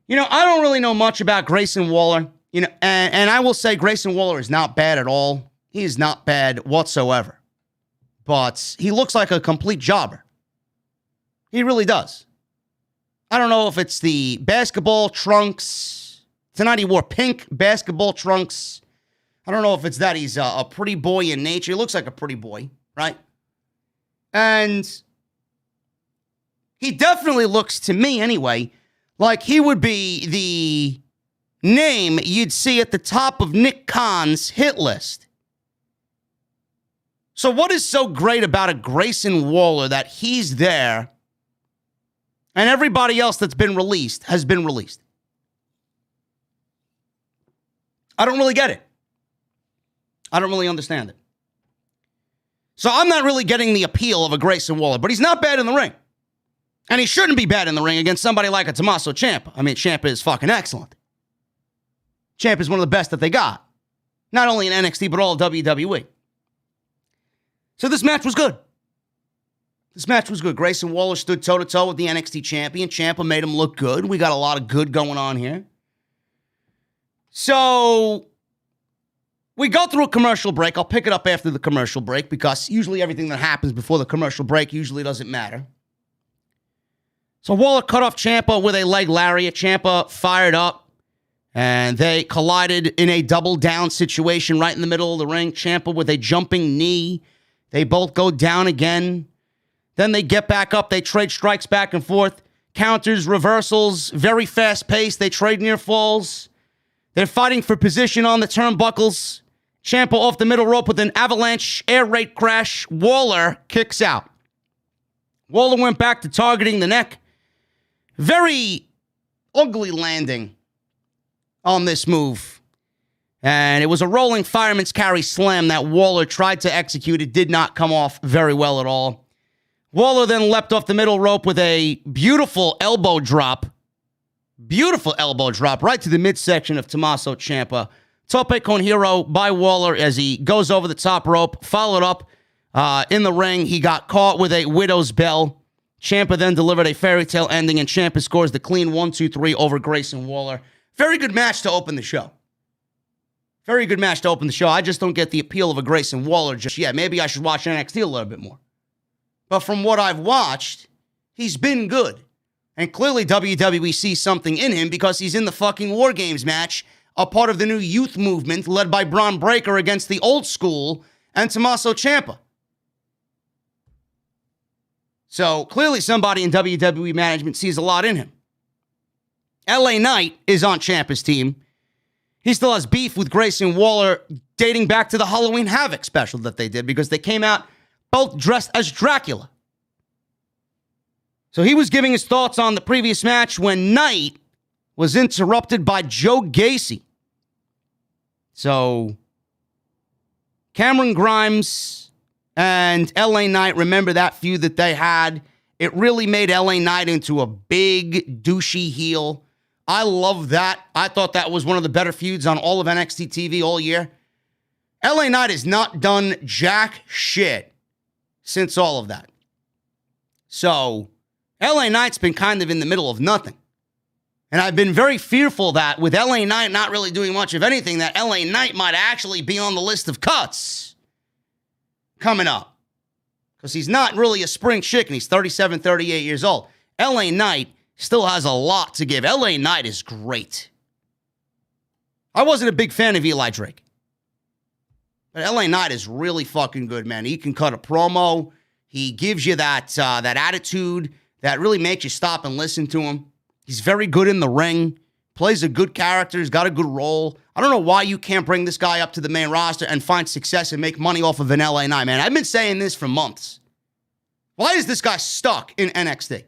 I don't really know much about Grayson Waller, and I will say Grayson Waller is not bad at all. He is not bad whatsoever. But he looks like a complete jobber. He really does. I don't know if it's the basketball trunks. Tonight he wore pink basketball trunks. I don't know if it's that he's a pretty boy in nature. He looks like a pretty boy, right? And he definitely looks, to me anyway, like he would be the name you'd see at the top of Nick Khan's hit list. So what is so great about a Grayson Waller that he's there and everybody else that's been released has been released? I don't really get it. I don't really understand it. So I'm not really getting the appeal of a Grayson Waller, but he's not bad in the ring. And he shouldn't be bad in the ring against somebody like a Tommaso Ciampa. I mean, Ciampa is fucking excellent. Ciampa is one of the best that they got. Not only in NXT, but all of WWE. So this match was good. Grayson Waller stood toe-to-toe with the NXT champion. Ciampa made him look good. We got a lot of good going on here. So we go through a commercial break. I'll pick it up after the commercial break because usually everything that happens before the commercial break usually doesn't matter. So Waller cut off Ciampa with a leg lariat. Ciampa fired up, and they collided in a double-down situation right in the middle of the ring. Ciampa with a jumping knee. They both go down again. Then they get back up. They trade strikes back and forth. Counters, reversals, very fast-paced. They trade near falls. They're fighting for position on the turnbuckles. Ciampa off the middle rope with an avalanche air raid crash. Waller kicks out. Waller went back to targeting the neck. Very ugly landing on this move. And it was a rolling fireman's carry slam that Waller tried to execute. It did not come off very well at all. Waller then leapt off the middle rope with a beautiful elbow drop. Beautiful elbow drop right to the midsection of Tommaso Ciampa. Tope con hero by Waller as he goes over the top rope. Followed up in the ring. He got caught with a widow's bell. Ciampa then delivered a fairy tale ending, and Ciampa scores the clean 1-2-3 over Grayson Waller. Very good match to open the show. Very good match to open the show. I just don't get the appeal of a Grayson Waller just yet. Maybe I should watch NXT a little bit more. But from what I've watched, he's been good. And clearly WWE sees something in him because he's in the fucking WarGames match, a part of the new youth movement led by Braun Breaker against the old school and Tommaso Ciampa. So clearly somebody in WWE management sees a lot in him. LA Knight is on Ciampa's team. He still has beef with Grayson Waller dating back to the Halloween Havoc special that they did because they came out both dressed as Dracula. So he was giving his thoughts on the previous match when Knight was interrupted by Joe Gacy. So, Cameron Grimes and LA Knight, remember that feud that they had? It really made LA Knight into a big, douchey heel. I love that. I thought that was one of the better feuds on all of NXT TV all year. LA Knight has not done jack shit since all of that. So, LA Knight's been kind of in the middle of nothing. And I've been very fearful that with LA Knight not really doing much of anything, that LA Knight might actually be on the list of cuts coming up. Because he's not really a spring chicken. He's 37, 38 years old. LA Knight still has a lot to give. LA Knight is great. I wasn't a big fan of Eli Drake. But LA Knight is really fucking good, man. He can cut a promo. He gives you that attitude that really makes you stop and listen to him. He's very good in the ring. Plays a good character. He's got a good role. I don't know why you can't bring this guy up to the main roster and find success and make money off of an LA Knight, man. I've been saying this for months. Why is this guy stuck in NXT?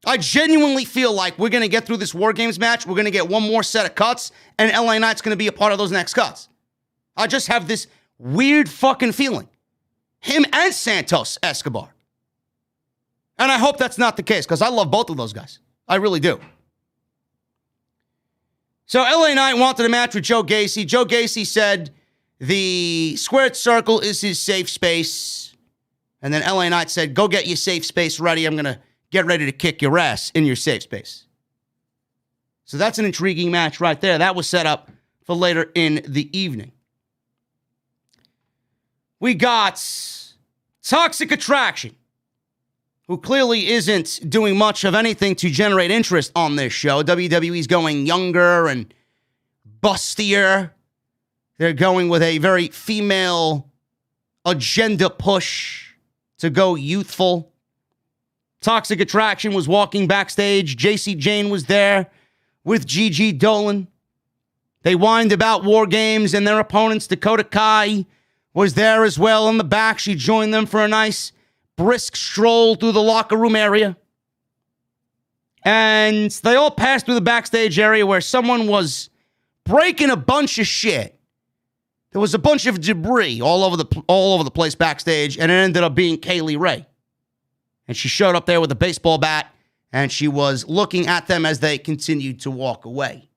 I genuinely feel like we're going to get through this WarGames match. We're going to get one more set of cuts, and LA Knight's going to be a part of those next cuts. I just have this weird fucking feeling. Him and Santos Escobar. And I hope that's not the case, because I love both of those guys. I really do. So LA Knight wanted a match with Joe Gacy. Joe Gacy said the squared circle is his safe space. And then LA Knight said, go get your safe space ready. I'm going to get ready to kick your ass in your safe space. So that's an intriguing match right there. That was set up for later in the evening. We got Toxic Attraction, who clearly isn't doing much of anything to generate interest on this show. WWE's going younger and bustier. They're going with a very female agenda push to go youthful. Toxic Attraction was walking backstage. JC Jane was there with Gigi Dolan. They whined about WarGames and their opponents. Dakota Kai was there as well in the back. She joined them for a nice brisk stroll through the locker room area. And they all passed through the backstage area where someone was breaking a bunch of shit. There was a bunch of debris all over the place backstage, and it ended up being Kaylee Ray. And she showed up there with a baseball bat, and she was looking at them as they continued to walk away.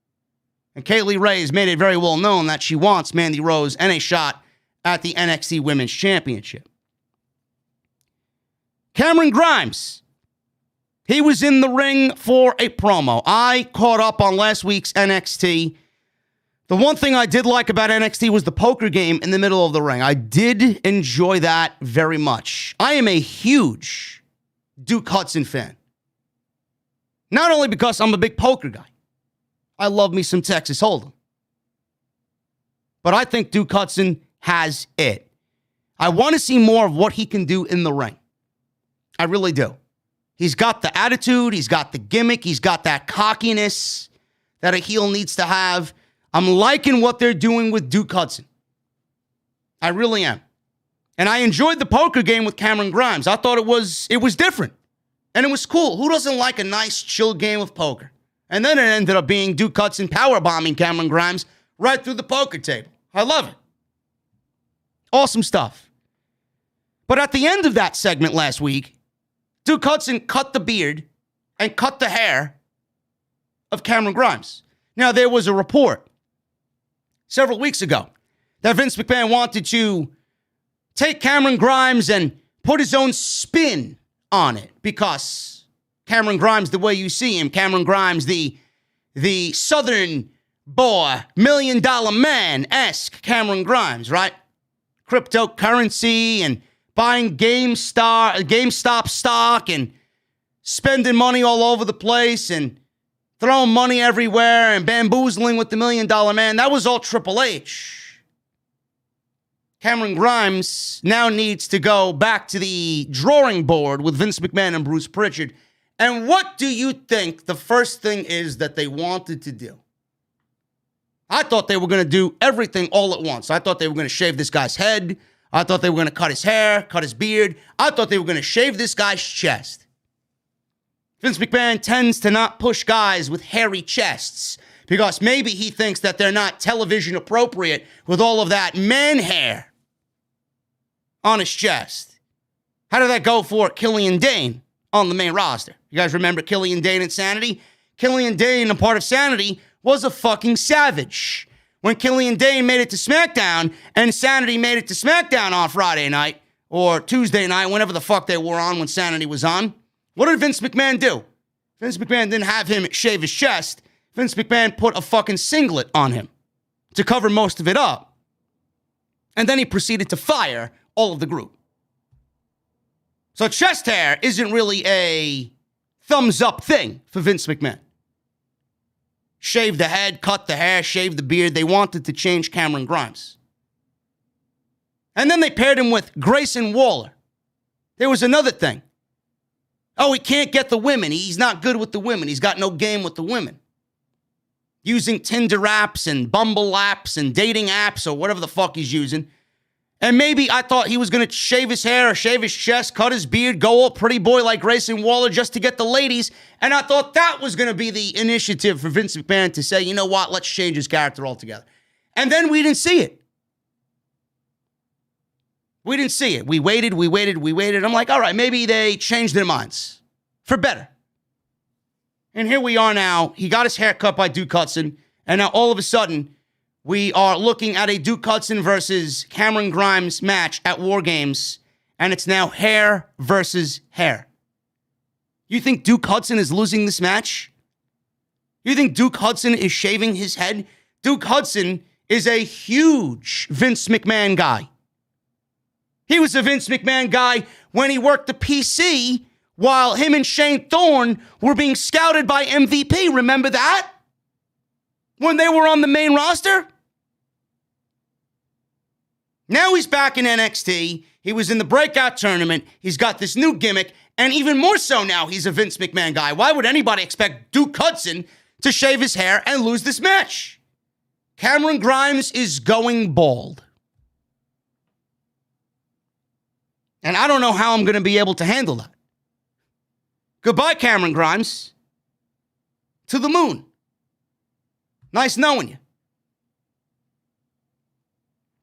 And Kaylee Ray has made it very well known that she wants Mandy Rose and a shot at the NXT Women's Championship. Cameron Grimes, he was in the ring for a promo. I caught up on last week's NXT. The one thing I did like about NXT was the poker game in the middle of the ring. I did enjoy that very much. I am a huge Duke Hudson fan. Not only because I'm a big poker guy. I love me some Texas Hold'em. But I think Duke Hudson has it. I want to see more of what he can do in the ring. I really do. He's got the attitude. He's got the gimmick. He's got that cockiness that a heel needs to have. I'm liking what they're doing with Duke Hudson. I really am. And I enjoyed the poker game with Cameron Grimes. I thought it was different. And it was cool. Who doesn't like a nice, chill game of poker? And then it ended up being Duke Hudson powerbombing Cameron Grimes right through the poker table. I love it. Awesome stuff. But at the end of that segment last week, Duke Hudson cut the beard and cut the hair of Cameron Grimes. Now, there was a report several weeks ago that Vince McMahon wanted to take Cameron Grimes and put his own spin on it because Cameron Grimes, the way you see him, Cameron Grimes, the Southern boy, $1 million man-esque Cameron Grimes, right? Cryptocurrency and buying GameStop stock and spending money all over the place and throwing money everywhere and bamboozling with the $1 million man. That was all Triple H. Cameron Grimes now needs to go back to the drawing board with Vince McMahon and Bruce Pritchard. And what do you think the first thing is that they wanted to do? I thought they were going to do everything all at once. I thought they were going to shave this guy's head. I thought they were going to cut his hair, cut his beard. I thought they were going to shave this guy's chest. Vince McMahon tends to not push guys with hairy chests because maybe he thinks that they're not television appropriate with all of that man hair on his chest. How did that go for Killian Dane on the main roster? You guys remember Killian Dane and Sanity? Killian Dane, a part of Sanity, was a fucking savage. When Killian Dane made it to SmackDown and Sanity made it to SmackDown on Friday night or Tuesday night, whenever the fuck they were on when Sanity was on, what did Vince McMahon do? Vince McMahon didn't have him shave his chest. Vince McMahon put a fucking singlet on him to cover most of it up. And then he proceeded to fire all of the group. So chest hair isn't really a thumbs up thing for Vince McMahon. Shave the head, cut the hair, shave the beard. They wanted to change Cameron Grimes. And then they paired him with Grayson Waller. There was another thing. Oh, he can't get the women. He's not good with the women. He's got no game with the women. Using Tinder apps and Bumble apps and dating apps or whatever the fuck he's using. And maybe I thought he was going to shave his hair or shave his chest, cut his beard, go all pretty boy like Grayson Waller just to get the ladies. And I thought that was going to be the initiative for Vince McMahon to say, you know what, let's change his character altogether. And then we didn't see it. We didn't see it. We waited. I'm like, all right, maybe they changed their minds for better. And here we are now. He got his hair cut by Duke Hudson. And now all of a sudden, we are looking at a Duke Hudson versus Cameron Grimes match at WarGames. And it's now hair versus hair. You think Duke Hudson is losing this match? You think Duke Hudson is shaving his head? Duke Hudson is a huge Vince McMahon guy. He was a Vince McMahon guy when he worked the PC while him and Shane Thorne were being scouted by MVP. Remember that? When they were on the main roster? Now he's back in NXT. He was in the breakout tournament. He's got this new gimmick. And even more so now, he's a Vince McMahon guy. Why would anybody expect Duke Hudson to shave his hair and lose this match? Cameron Grimes is going bald. And I don't know how I'm going to be able to handle that. Goodbye, Cameron Grimes. To the moon. Nice knowing you.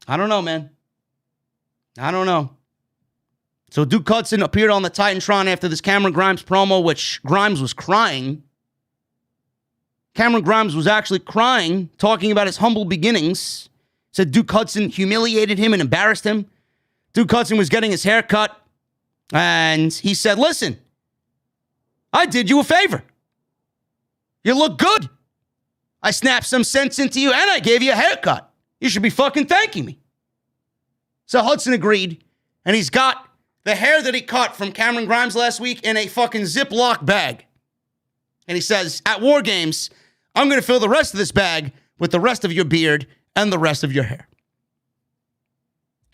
I don't know, man. I don't know. So Duke Hudson appeared on the Titantron after this Cameron Grimes promo, which Grimes was crying. Cameron Grimes was actually crying, talking about his humble beginnings. Said Duke Hudson humiliated him and embarrassed him. Duke Hudson was getting his hair cut, and he said, listen, I did you a favor. You look good. I snapped some sense into you, and I gave you a haircut. You should be fucking thanking me. So Hudson agreed, and he's got the hair that he cut from Cameron Grimes last week in a fucking Ziploc bag. And he says, at WarGames, I'm going to fill the rest of this bag with the rest of your beard and the rest of your hair.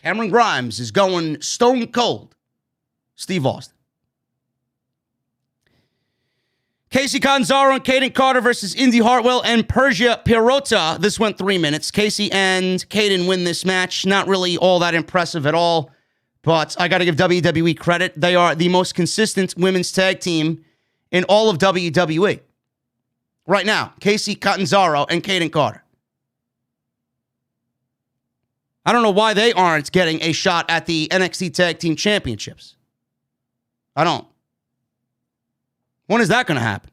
Cameron Grimes is going stone cold. Steve Austin. Kacy Catanzaro and Kayden Carter versus Indi Hartwell and Persia Pirotta. This went 3 minutes. Kacy and Kayden win this match. Not really all that impressive at all. But I got to give WWE credit. They are the most consistent women's tag team in all of WWE. Right now, Kacy Catanzaro and Kayden Carter. I don't know why they aren't getting a shot at the NXT Tag Team Championships. I don't. When is that going to happen?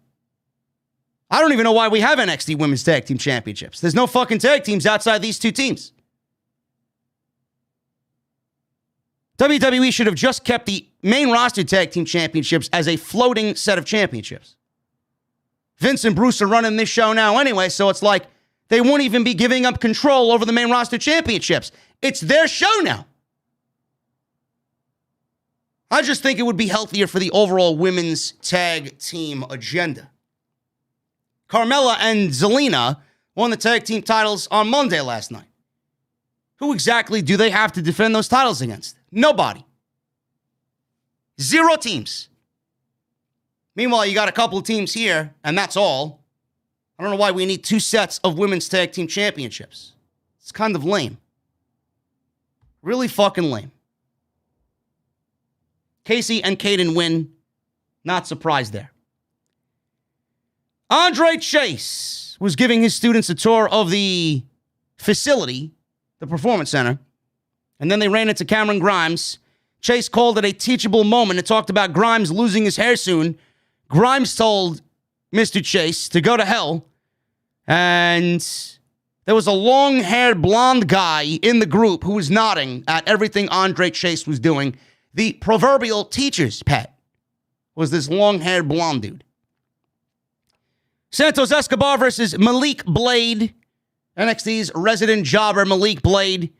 I don't even know why we have NXT Women's Tag Team Championships. There's no fucking tag teams outside these two teams. WWE should have just kept the main roster tag team championships as a floating set of championships. Vince and Bruce are running this show now anyway, so it's like they won't even be giving up control over the main roster championships. It's their show now. I just think it would be healthier for the overall women's tag team agenda. Carmelo and Zelina won the tag team titles on Monday last night. Who exactly do they have to defend those titles against? Nobody. 0 teams. Meanwhile, you got a couple of teams here, and that's all. I don't know why we need 2 sets of women's tag team championships. It's kind of lame. Really fucking lame. Kacy and Kayden win. Not surprised there. Andre Chase was giving his students a tour of the facility, the Performance Center, and then they ran into Cameron Grimes. Chase called it a teachable moment and talked about Grimes losing his hair soon. Grimes told Mr. Chase to go to hell, and there was a long-haired blonde guy in the group who was nodding at everything Andre Chase was doing. The proverbial teacher's pet was this long-haired blonde dude. Santos Escobar versus Malik Blade. NXT's resident jobber, Malik Blade.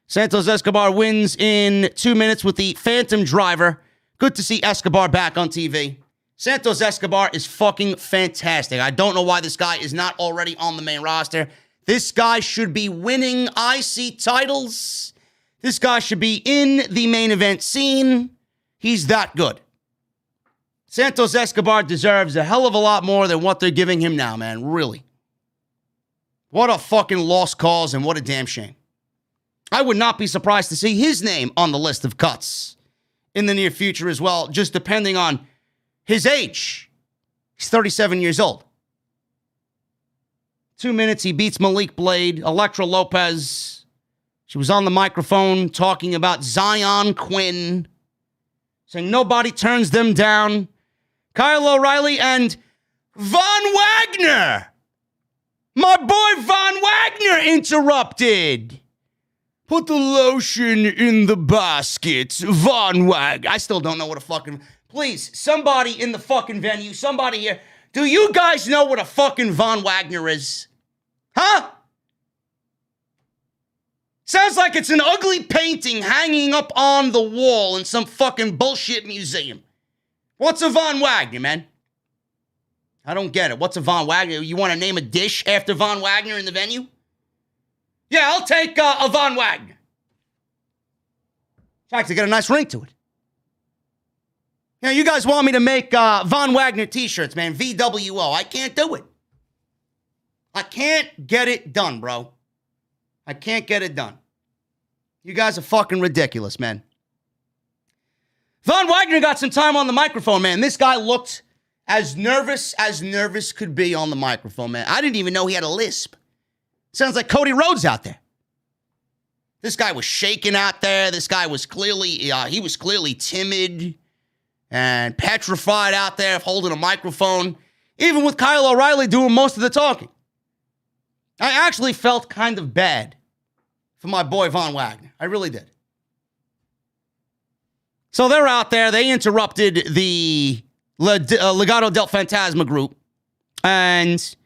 Santos Escobar wins in 2 minutes with the Phantom Driver. Good to see Escobar back on TV. Santos Escobar is fucking fantastic. I don't know why this guy is not already on the main roster. This guy should be winning IC titles. This guy should be in the main event scene. He's that good. Santos Escobar deserves a hell of a lot more than what they're giving him now, man. Really. What a fucking lost cause and what a damn shame. I would not be surprised to see his name on the list of cuts in the near future as well, just depending on his age. He's 37 years old. 2 minutes, he beats Malik Blade. Elektra Lopez, she was on the microphone talking about Zion Quinn, saying nobody turns them down. Kyle O'Reilly and Von Wagner. My boy Von Wagner interrupted. Put the lotion in the basket, Von Wagner. I still don't know what a fucking... Please, somebody in the fucking venue, somebody here, do you guys know what a fucking Von Wagner is? Huh? Sounds like it's an ugly painting hanging up on the wall in some fucking bullshit museum. What's a Von Wagner, man? I don't get it. What's a Von Wagner? You want to name a dish after Von Wagner in the venue? Yeah, I'll take a Von Wagner. In fact, it's got a nice ring to it. You know, you guys want me to make Von Wagner t-shirts, man. VWO. I can't do it. I can't get it done, bro. I can't get it done. You guys are fucking ridiculous, man. Von Wagner got some time on the microphone, man. This guy looked as nervous could be on the microphone, man. I didn't even know he had a lisp. Sounds like Cody Rhodes out there. This guy was shaking out there. This guy was clearly, he was clearly timid and petrified out there of holding a microphone, even with Kyle O'Reilly doing most of the talking. I actually felt kind of bad for my boy Von Wagner. I really did. So they're out there. They interrupted the Legado del Fantasma group, and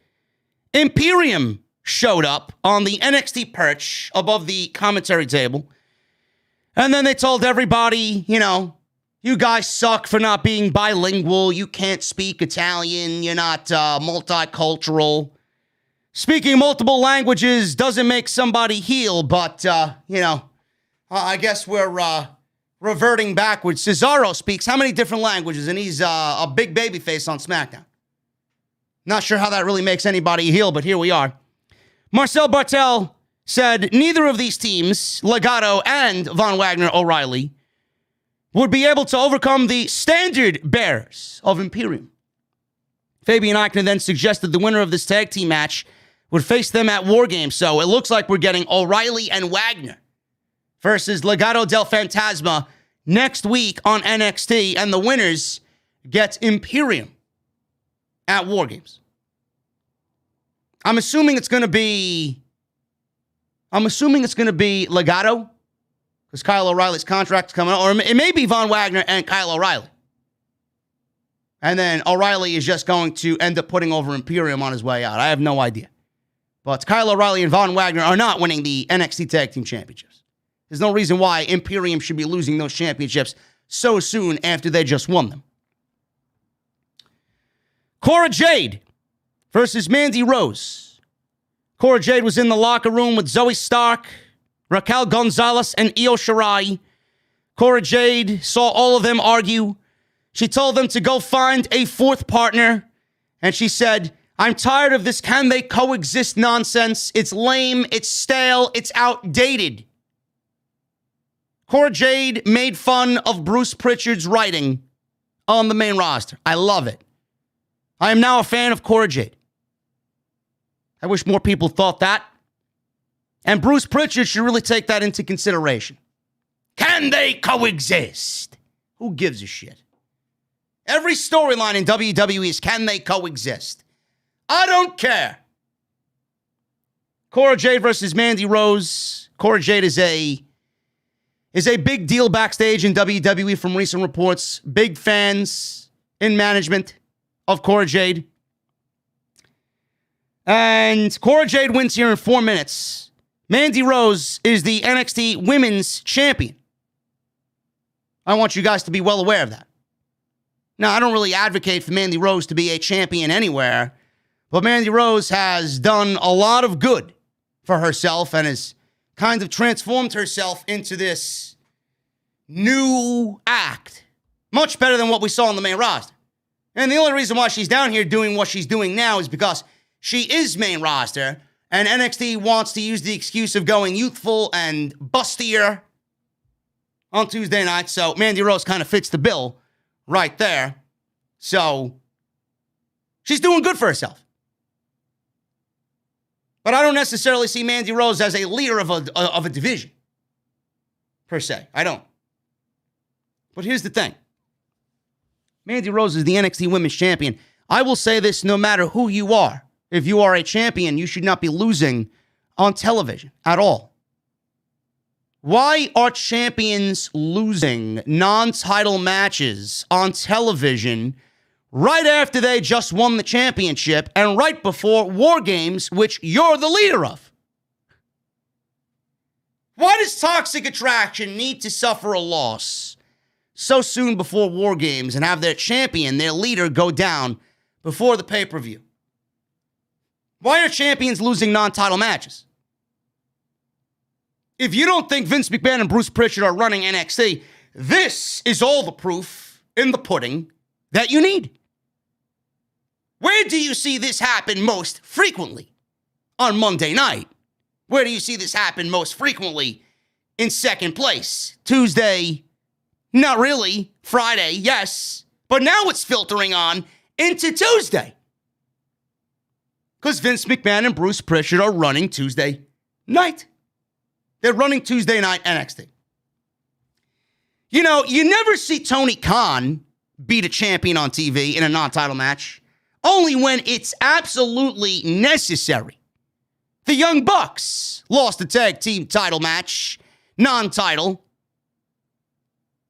Imperium showed up on the NXT perch above the commentary table. And then they told everybody, you know, you guys suck for not being bilingual. You can't speak Italian. You're not multicultural. Speaking multiple languages doesn't make somebody heel, but, you know, I guess we're reverting backwards. Cesaro speaks how many different languages, and he's a big babyface on SmackDown. Not sure how that really makes anybody heel, but here we are. Marcel Bartel said neither of these teams, Legado and Von Wagner O'Reilly, would be able to overcome the standard bearers of Imperium. Fabian Eichner then suggested the winner of this tag team match would face them at WarGames. So it looks like we're getting O'Reilly and Wagner versus Legado del Fantasma next week on NXT, and the winners get Imperium at WarGames. I'm assuming it's going to be Legado, because Kyle O'Reilly's contract's coming out, or it may be Von Wagner and Kyle O'Reilly. And then O'Reilly is just going to end up putting over Imperium on his way out. I have no idea. But Kyle O'Reilly and Von Wagner are not winning the NXT Tag Team Championships. There's no reason why Imperium should be losing those championships so soon after they just won them. Cora Jade versus Mandy Rose. Cora Jade was in the locker room with Zoe Stark, Raquel Gonzalez, and Io Shirai. Cora Jade saw all of them argue. She told them to go find a fourth partner, and she said, I'm tired of this can they coexist nonsense. It's lame, it's stale, it's outdated. Cora Jade made fun of Bruce Pritchard's writing on the main roster. I love it. I am now a fan of Cora Jade. I wish more people thought that. And Bruce Pritchard should really take that into consideration. Can they coexist? Who gives a shit? Every storyline in WWE is can they coexist? I don't care. Cora Jade versus Mandy Rose. Cora Jade is a big deal backstage in WWE from recent reports. Big fans in management of Cora Jade. And Cora Jade wins here in 4 minutes. Mandy Rose is the NXT Women's Champion. I want you guys to be well aware of that. Now, I don't really advocate for Mandy Rose to be a champion anywhere, but Mandy Rose has done a lot of good for herself and has kind of transformed herself into this new act. Much better than what we saw on the main roster. And the only reason why she's down here doing what she's doing now is because she is main roster, and NXT wants to use the excuse of going youthful and bustier on Tuesday night. So Mandy Rose kind of fits the bill right there. So she's doing good for herself. But I don't necessarily see Mandy Rose as a leader of a division, per se. I don't. But here's the thing. Mandy Rose is the NXT Women's Champion. I will say this no matter who you are. If you are a champion, you should not be losing on television at all. Why are champions losing non-title matches on television right after they just won the championship and right before WarGames, which you're the leader of? Why does Toxic Attraction need to suffer a loss so soon before WarGames and have their champion, their leader, go down before the pay-per-view? Why are champions losing non-title matches? If you don't think Vince McMahon and Bruce Pritchard are running NXT, this is all the proof in the pudding that you need. Where do you see this happen most frequently? On Monday night. Where do you see this happen most frequently? In second place. Tuesday, not really. Friday, yes. But now it's filtering on into Tuesday. Because Vince McMahon and Bruce Pritchard are running Tuesday night. They're running Tuesday night NXT. You know, you never see Tony Khan beat a champion on TV in a non-title match. Only when it's absolutely necessary. The Young Bucks lost a tag team title match, non-title.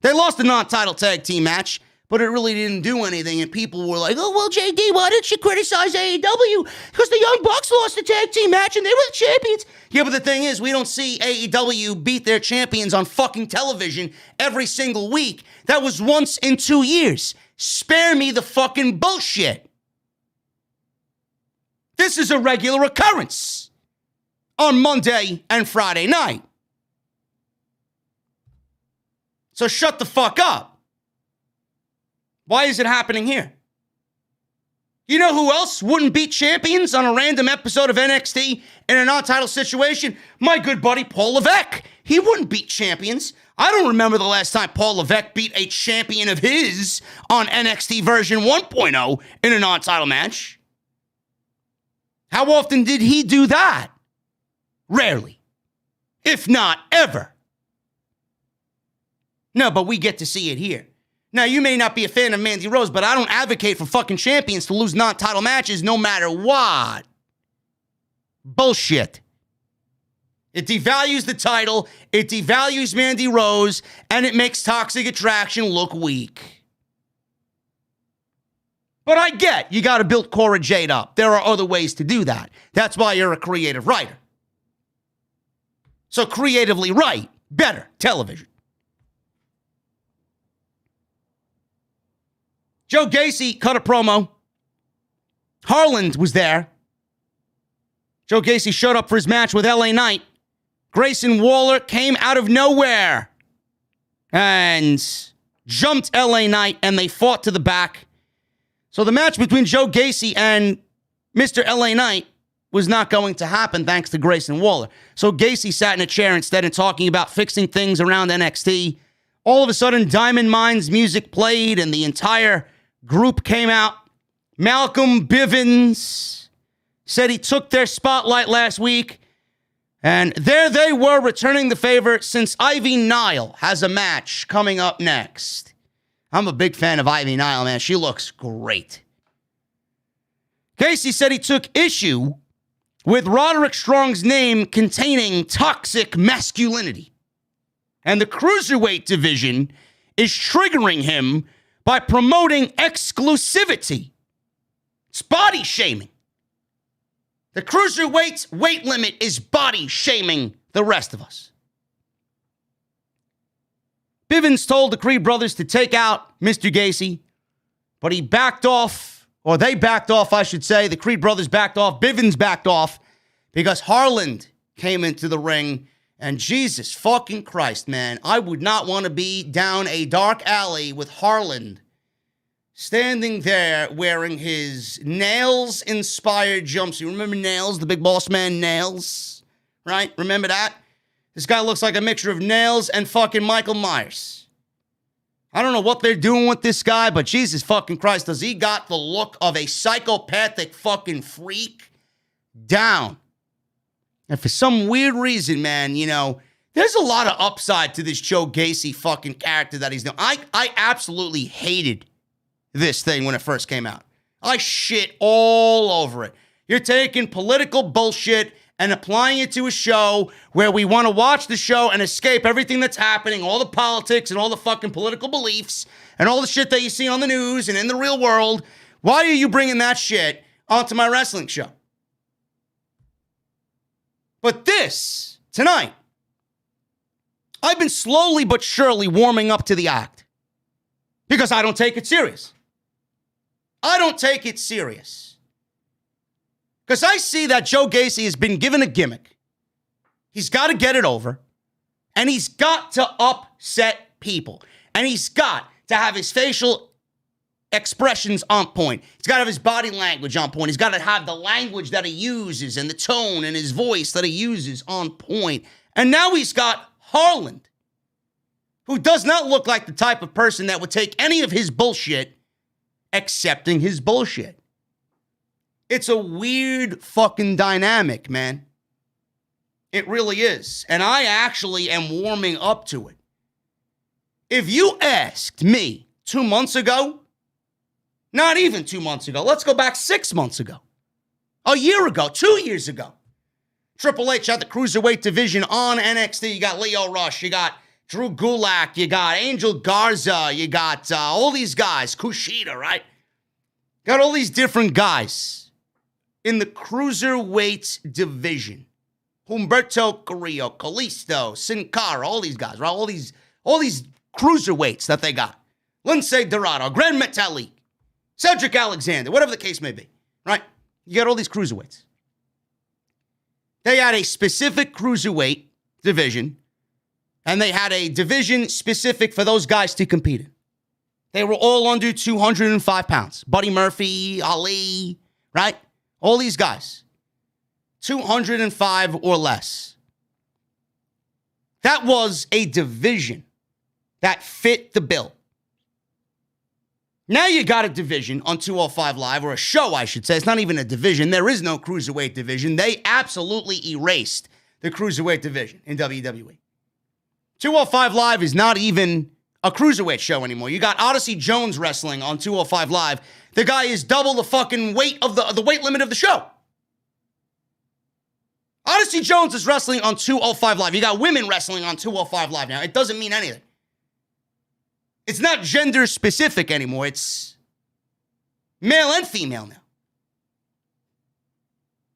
They lost a non-title tag team match, but it really didn't do anything. And people were like, oh, well, JD, why didn't you criticize AEW? Because the Young Bucks lost a tag team match and they were the champions. Yeah, but the thing is, we don't see AEW beat their champions on fucking television every single week. That was once in 2 years. Spare me the fucking bullshit. This is a regular occurrence on Monday and Friday night. So shut the fuck up. Why is it happening here? You know who else wouldn't beat champions on a random episode of NXT in a non-title situation? My good buddy Paul Levesque. He wouldn't beat champions. I don't remember the last time Paul Levesque beat a champion of his on NXT version 1.0 in a non-title match. How often did he do that? Rarely. If not ever. No, but we get to see it here. Now, you may not be a fan of Mandy Rose, but I don't advocate for fucking champions to lose non-title matches no matter what. Bullshit. It devalues the title, it devalues Mandy Rose, and it makes Toxic Attraction look weak. But I get, you got to build Cora Jade up. There are other ways to do that. That's why you're a creative writer. So creatively write better television. Joe Gacy cut a promo. Harland was there. Joe Gacy showed up for his match with LA Knight. Grayson Waller came out of nowhere and jumped LA Knight, and they fought to the back. So the match between Joe Gacy and Mr. LA Knight was not going to happen thanks to Grayson Waller. So Gacy sat in a chair instead and talking about fixing things around NXT. All of a sudden, Diamond Mine's music played and the entire group came out. Malcolm Bivens said he took their spotlight last week. And there they were returning the favor since Ivy Nile has a match coming up next. I'm a big fan of Ivy Nile, man. She looks great. Kacy said he took issue with Roderick Strong's name containing toxic masculinity. And the cruiserweight division is triggering him by promoting exclusivity. It's body shaming. The cruiserweight's weight limit is body shaming the rest of us. Bivens told the Creed brothers to take out Mr. Gacy, but he backed off, or they backed off, I should say. The Creed brothers backed off. Bivens backed off because Harland came into the ring. And Jesus fucking Christ, man, I would not want to be down a dark alley with Harland standing there wearing his Nails-inspired jumpsuit. Remember Nails, the big boss man Nails? Right? Remember that? This guy looks like a mixture of Nails and fucking Michael Myers. I don't know what they're doing with this guy, but Jesus fucking Christ, does he got the look of a psychopathic fucking freak down. And for some weird reason, man, you know, there's a lot of upside to this Joe Gacy fucking character that he's doing. I absolutely hated this thing when it first came out. I shit all over it. You're taking political bullshit and applying it to a show where we want to watch the show and escape everything that's happening, all the politics and all the fucking political beliefs and all the shit that you see on the news and in the real world. Why are you bringing that shit onto my wrestling show? But this, tonight, I've been slowly but surely warming up to the act because I don't take it serious. I don't take it serious. Because I see that Joe Gacy has been given a gimmick. He's got to get it over. And he's got to upset people. And he's got to have his facial expressions on point. He's got to have his body language on point. He's got to have the language that he uses and the tone and his voice that he uses on point. And now he's got Harland, who does not look like the type of person that would take any of his bullshit accepting his bullshit. It's a weird fucking dynamic, man. It really is. And I actually am warming up to it. If you asked me 2 months ago, not even 2 months ago, let's go back 6 months ago, a year ago, 2 years ago, Triple H had the cruiserweight division on NXT. You got Leo Rush, you got Drew Gulak, you got Angel Garza, you got all these guys, Kushida, right? Got all these different guys in the cruiserweight division. Humberto Carrillo, Kalisto, Sin Cara, all these guys, right? All these cruiserweights that they got. Lindsay Dorado, Grand Metalik, Cedric Alexander, whatever the case may be, right? You got all these cruiserweights. They had a specific cruiserweight division, and they had a division specific for those guys to compete in. They were all under 205 pounds. Buddy Murphy, Ali, right? All these guys. 205 or less. That was a division that fit the bill. Now you got a division on 205 Live, or a show, I should say. It's not even a division. There is no cruiserweight division. They absolutely erased the cruiserweight division in WWE. 205 Live is not even a cruiserweight show anymore. You got Odyssey Jones wrestling on 205 Live. The guy is double the fucking weight of the weight limit of the show. Odyssey Jones is wrestling on 205 Live. You got women wrestling on 205 Live now. It doesn't mean anything. It's not gender specific anymore. It's male and female now.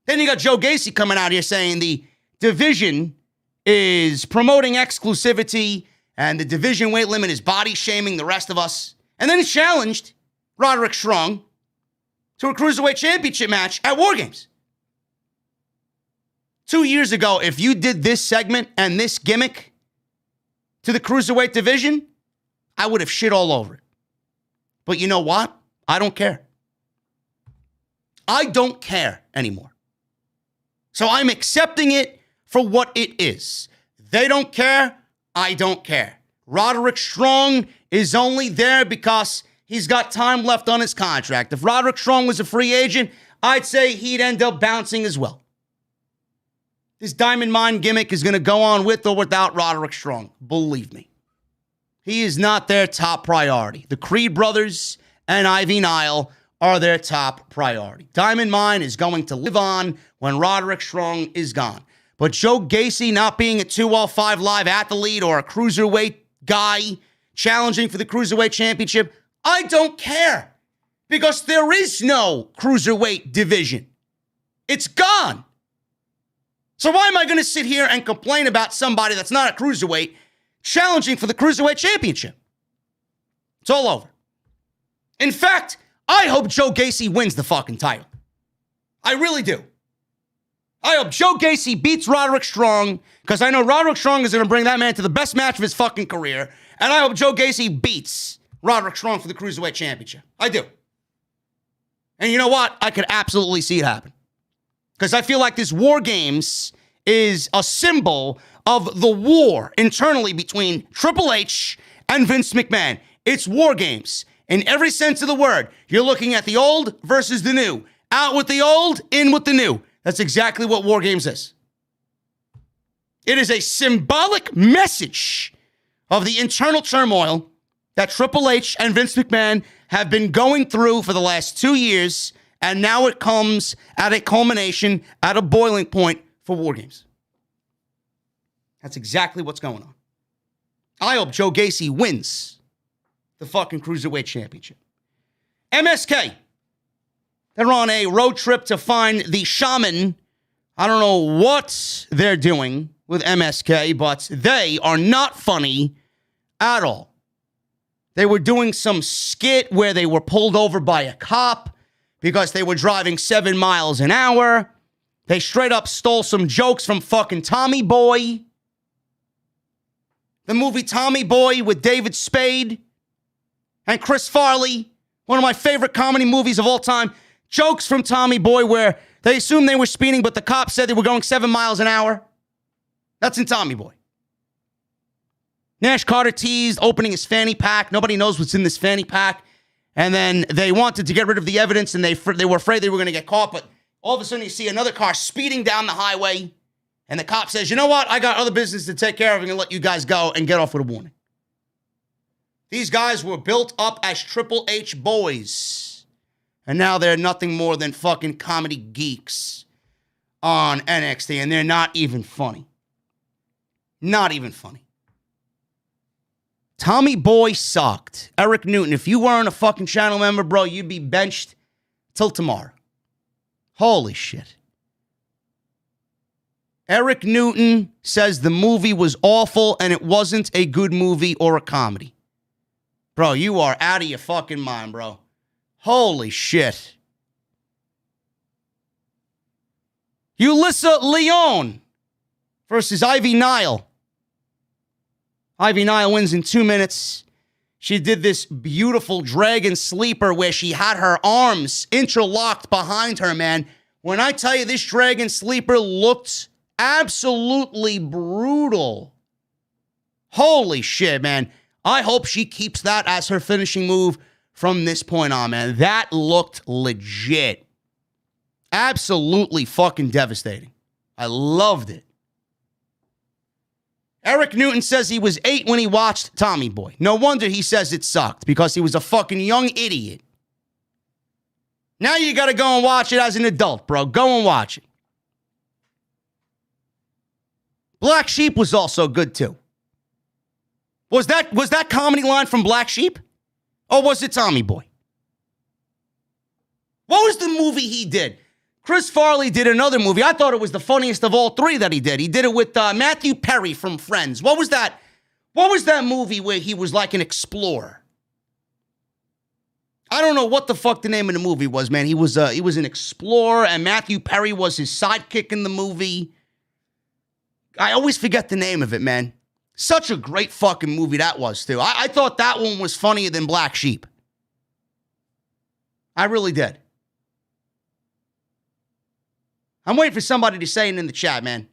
Then you got Joe Gacy coming out here saying the division is promoting exclusivity and the division weight limit is body shaming the rest of us. And then he challenged Roderick Strong to a Cruiserweight Championship match at WarGames. 2 years ago, if you did this segment and this gimmick to the Cruiserweight division, I would have shit all over it. But you know what? I don't care. I don't care anymore. So I'm accepting it for what it is. They don't care. I don't care. Roderick Strong is only there because He's got time left on his contract. If Roderick Strong was a free agent, I'd say he'd end up bouncing as well. This Diamond Mine gimmick is going to go on with or without Roderick Strong. Believe me. He is not their top priority. The Creed brothers and Ivy Nile are their top priority. Diamond Mine is going to live on when Roderick Strong is gone. But Joe Gacy not being a 205 Live athlete or a cruiserweight guy challenging for the Cruiserweight Championship, I don't care. Because there is no Cruiserweight division. It's gone. So why am I going to sit here and complain about somebody that's not a Cruiserweight challenging for the Cruiserweight Championship? It's all over. In fact, I hope Joe Gacy wins the fucking title. I really do. I hope Joe Gacy beats Roderick Strong, because I know Roderick Strong is going to bring that man to the best match of his fucking career, and I hope Joe Gacy beats Roderick Strong for the Cruiserweight Championship. I do. And you know what? I could absolutely see it happen. Because I feel like this War Games is a symbol of the war internally between Triple H and Vince McMahon. It's War Games. In every sense of the word, you're looking at the old versus the new. Out with the old, in with the new. That's exactly what War Games is. It is a symbolic message of the internal turmoil that Triple H and Vince McMahon have been going through for the last 2 years, and now it comes at a culmination, at a boiling point for War Games. That's exactly what's going on. I hope Joe Gacy wins the fucking Cruiserweight Championship. MSK. They're on a road trip to find the shaman. I don't know what they're doing with MSK, but they are not funny at all. They were doing some skit where they were pulled over by a cop because they were driving 7 miles an hour. They straight up stole some jokes from fucking Tommy Boy. The movie Tommy Boy with David Spade and Chris Farley, one of my favorite comedy movies of all time. Jokes from Tommy Boy where they assumed they were speeding, but the cop said they were going 7 miles an hour. That's in Tommy Boy. Nash Carter teased opening his fanny pack. Nobody knows what's in this fanny pack. And then they wanted to get rid of the evidence, and they were afraid they were going to get caught. But all of a sudden, you see another car speeding down the highway, and the cop says, you know what? I got other business to take care of. I'm going to let you guys go and get off with a warning. These guys were built up as Triple H boys, and now they're nothing more than fucking comedy geeks on NXT, and they're not even funny. Not even funny. Tommy Boy sucked. Eric Newton, if you weren't a fucking channel member, bro, you'd be benched till tomorrow. Holy shit. Eric Newton says the movie was awful and it wasn't a good movie or a comedy. Bro, you are out of your fucking mind, bro. Holy shit. Ulyssa Leon versus Ivy Nile. Ivy Nile wins in 2 minutes. She did this beautiful dragon sleeper where she had her arms interlocked behind her, man. When I tell you this dragon sleeper looked absolutely brutal. Holy shit, man. I hope she keeps that as her finishing move from this point on, man. That looked legit. Absolutely fucking devastating. I loved it. Eric Newton says he was 8 when he watched Tommy Boy. No wonder he says it sucked, because he was a fucking young idiot. Now you gotta go and watch it as an adult, bro. Go and watch it. Black Sheep was also good too. Was that comedy line from Black Sheep? Or was it Tommy Boy? What was the movie he did? Chris Farley did another movie. I thought it was the funniest of all three that he did. He did it with Matthew Perry from Friends. What was that? What was that movie where he was like an explorer? I don't know what the fuck the name of the movie was, man. He was an explorer, and Matthew Perry was his sidekick in the movie. I always forget the name of it, man. Such a great fucking movie that was, too. I thought that one was funnier than Black Sheep. I really did. I'm waiting for somebody to say it in the chat, man.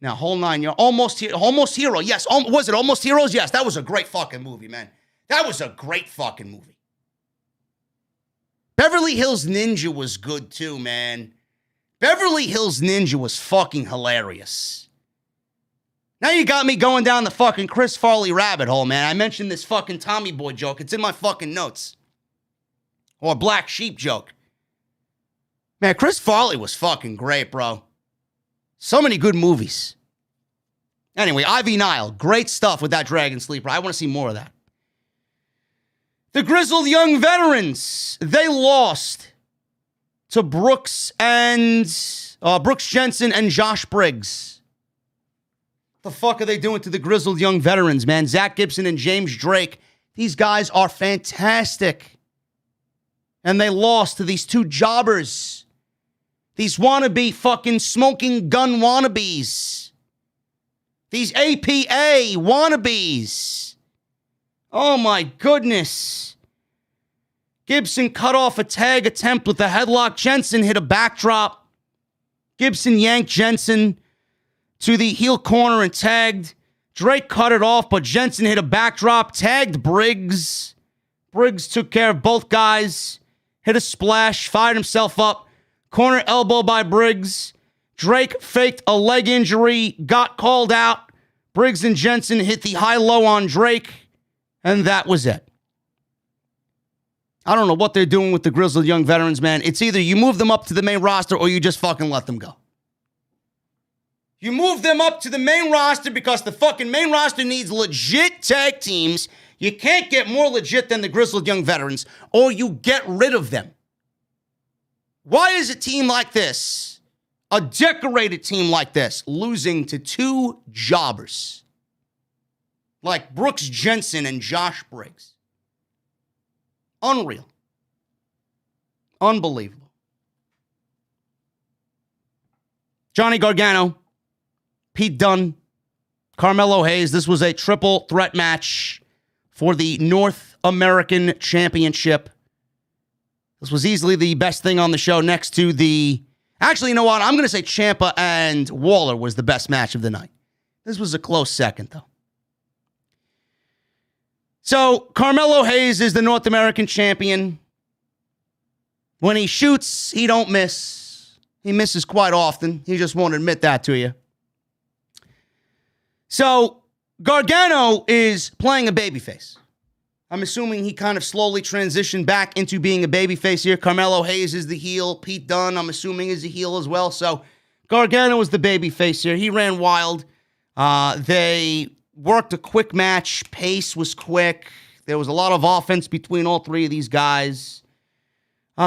Now, whole 9 yards. Almost Hero. Yes. Was it Almost Heroes? Yes. That was a great fucking movie, man. That was a great fucking movie. Beverly Hills Ninja was good too, man. Beverly Hills Ninja was fucking hilarious. Now you got me going down the fucking Chris Farley rabbit hole, man. I mentioned this fucking Tommy Boy joke. It's in my fucking notes. Or Black Sheep joke. Man, Chris Farley was fucking great, bro. So many good movies. Anyway, Ivy Nile. Great stuff with that Dragon Sleeper. I want to see more of that. The Grizzled Young Veterans. They lost to Brooks Jensen and Josh Briggs. What the fuck are they doing to the Grizzled Young Veterans, man? Zach Gibson and James Drake. These guys are fantastic. And they lost to these two jobbers. These wannabe fucking smoking gun wannabes. These APA wannabes. Oh my goodness. Gibson cut off a tag attempt with a headlock. Jensen hit a backdrop. Gibson yanked Jensen to the heel corner and tagged. Drake cut it off, but Jensen hit a backdrop, tagged Briggs. Briggs took care of both guys. Hit a splash, fired himself up. Corner elbow by Briggs. Drake faked a leg injury, got called out. Briggs and Jensen hit the high-low on Drake, and that was it. I don't know what they're doing with the Grizzled Young Veterans, man. It's either you move them up to the main roster or you just fucking let them go. You move them up to the main roster because the fucking main roster needs legit tag teams. You can't get more legit than the Grizzled Young Veterans, or you get rid of them. Why is a team like this, a decorated team like this, losing to two jobbers like Brooks Jensen and Josh Briggs? Unreal. Unbelievable. Johnny Gargano, Pete Dunne, Carmelo Hayes. This was a triple threat match for the North American Championship. This was easily the best thing on the show next to the... Actually, you know what? I'm going to say Ciampa and Waller was the best match of the night. This was a close second, though. So, Carmelo Hayes is the North American champion. When he shoots, he don't miss. He misses quite often. He just won't admit that to you. So, Gargano is playing a babyface. I'm assuming he kind of slowly transitioned back into being a babyface here. Carmelo Hayes is the heel. Pete Dunne, I'm assuming, is the heel as well. So, Gargano is the babyface here. He ran wild. They worked a quick match. Pace was quick. There was a lot of offense between all three of these guys.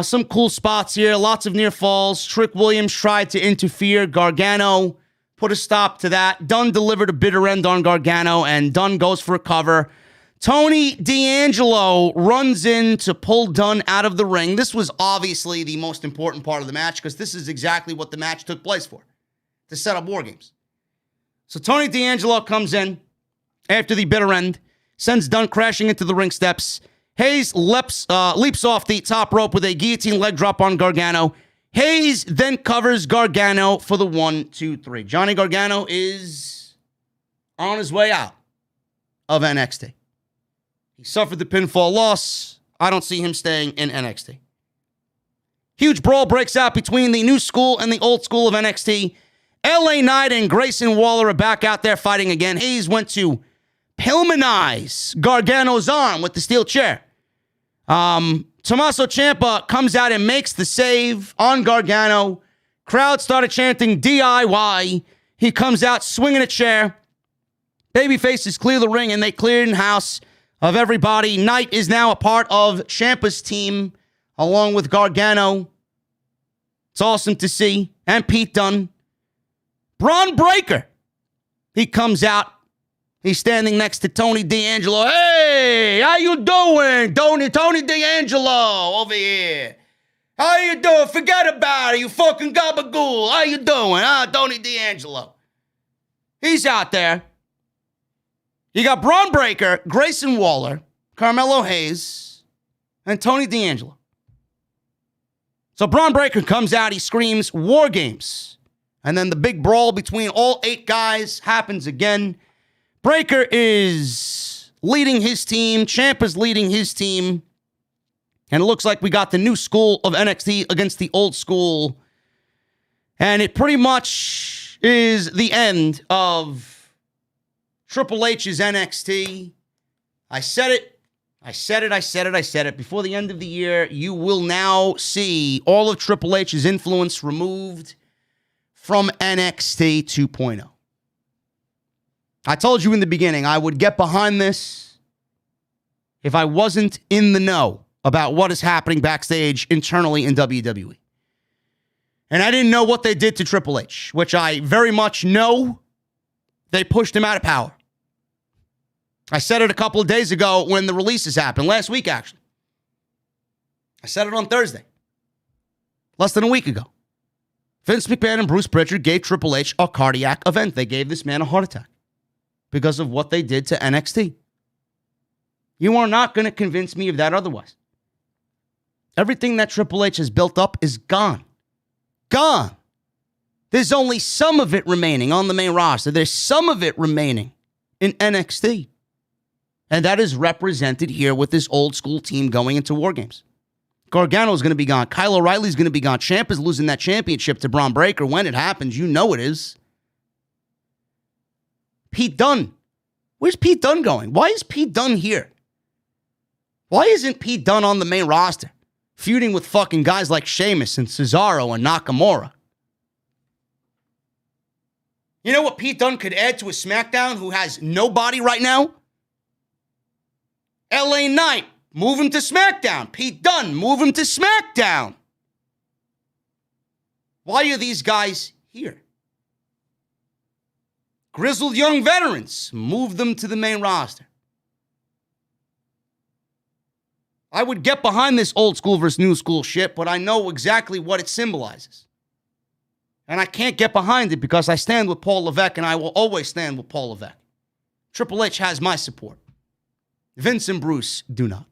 Some cool spots here. Lots of near falls. Trick Williams tried to interfere. Gargano put a stop to that. Dunne delivered a bitter end on Gargano, and Dunne goes for a cover. Tony D'Angelo runs in to pull Dunne out of the ring. This was obviously the most important part of the match because this is exactly what the match took place for, to set up WarGames. So Tony D'Angelo comes in after the bitter end, sends Dunne crashing into the ring steps. Hayes leaps off the top rope with a guillotine leg drop on Gargano. Hayes then covers Gargano for the 1, 2, 3. Johnny Gargano is on his way out of NXT. He suffered the pinfall loss. I don't see him staying in NXT. Huge brawl breaks out between the new school and the old school of NXT. LA Knight and Grayson Waller are back out there fighting again. Hayes went to Pillmanize Gargano's arm with the steel chair. Tommaso Ciampa comes out and makes the save on Gargano. Crowd started chanting DIY. He comes out swinging a chair. Babyfaces clear the ring, and they cleared in house of everybody. Knight is now a part of Ciampa's team, along with Gargano. It's awesome to see. And Pete Dunne. Braun Breaker. He comes out. He's standing next to Tony D'Angelo. Hey, how you doing? Tony D'Angelo over here. How you doing? Forget about it, you fucking gabagool. How you doing, huh, Tony D'Angelo? He's out there. You got Braun Breaker, Grayson Waller, Carmelo Hayes, and Tony D'Angelo. So Braun Breaker comes out. He screams, WarGames. And then the big brawl between all 8 guys happens again. Breaker is leading his team. Ciampa's leading his team. And it looks like we got the new school of NXT against the old school. And it pretty much is the end of Triple H's NXT. I said it. Before the end of the year, you will now see all of Triple H's influence removed from NXT 2.0. I told you in the beginning I would get behind this if I wasn't in the know about what is happening backstage internally in WWE. And I didn't know what they did to Triple H, which I very much know they pushed him out of power. I said it a couple of days ago when the releases happened, last week actually. I said it on Thursday, less than a week ago. Vince McMahon and Bruce Prichard gave Triple H a cardiac event. They gave this man a heart attack because of what they did to NXT. You are not going to convince me of that otherwise. Everything that Triple H has built up is gone. Gone. There's only some of it remaining on the main roster. There's some of it remaining in NXT. And that is represented here with this old school team going into WarGames. Gargano is going to be gone. Kyle O'Reilly's going to be gone. Ciampa's losing that championship to Braun Breaker when it happens. You know it is. Pete Dunne. Where's Pete Dunne going? Why is Pete Dunne here? Why isn't Pete Dunne on the main roster? Feuding with fucking guys like Sheamus and Cesaro and Nakamura. You know what Pete Dunne could add to a SmackDown who has nobody right now? LA Knight, move him to SmackDown. Pete Dunne, move him to SmackDown. Why are these guys here? Grizzled young veterans, move them to the main roster. I would get behind this old school versus new school shit, but I know exactly what it symbolizes. And I can't get behind it because I stand with Paul Levesque, and I will always stand with Paul Levesque. Triple H has my support. Vince and Bruce do not.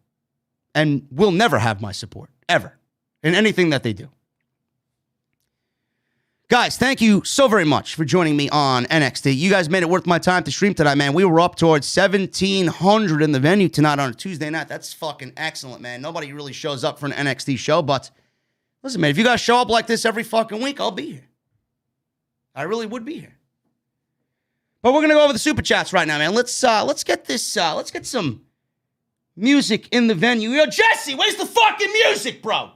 And will never have my support, ever, in anything that they do. Guys, thank you so very much for joining me on NXT. You guys made it worth my time to stream tonight, man. We were up towards 1,700 in the venue tonight on a Tuesday night. That's fucking excellent, man. Nobody really shows up for an NXT show, but listen, man, if you guys show up like this every fucking week, I'll be here. I really would be here. But we're going to go over the super chats right now, man. Let's get this, let's get some music in the venue. Yo, Jesse, where's the fucking music, bro?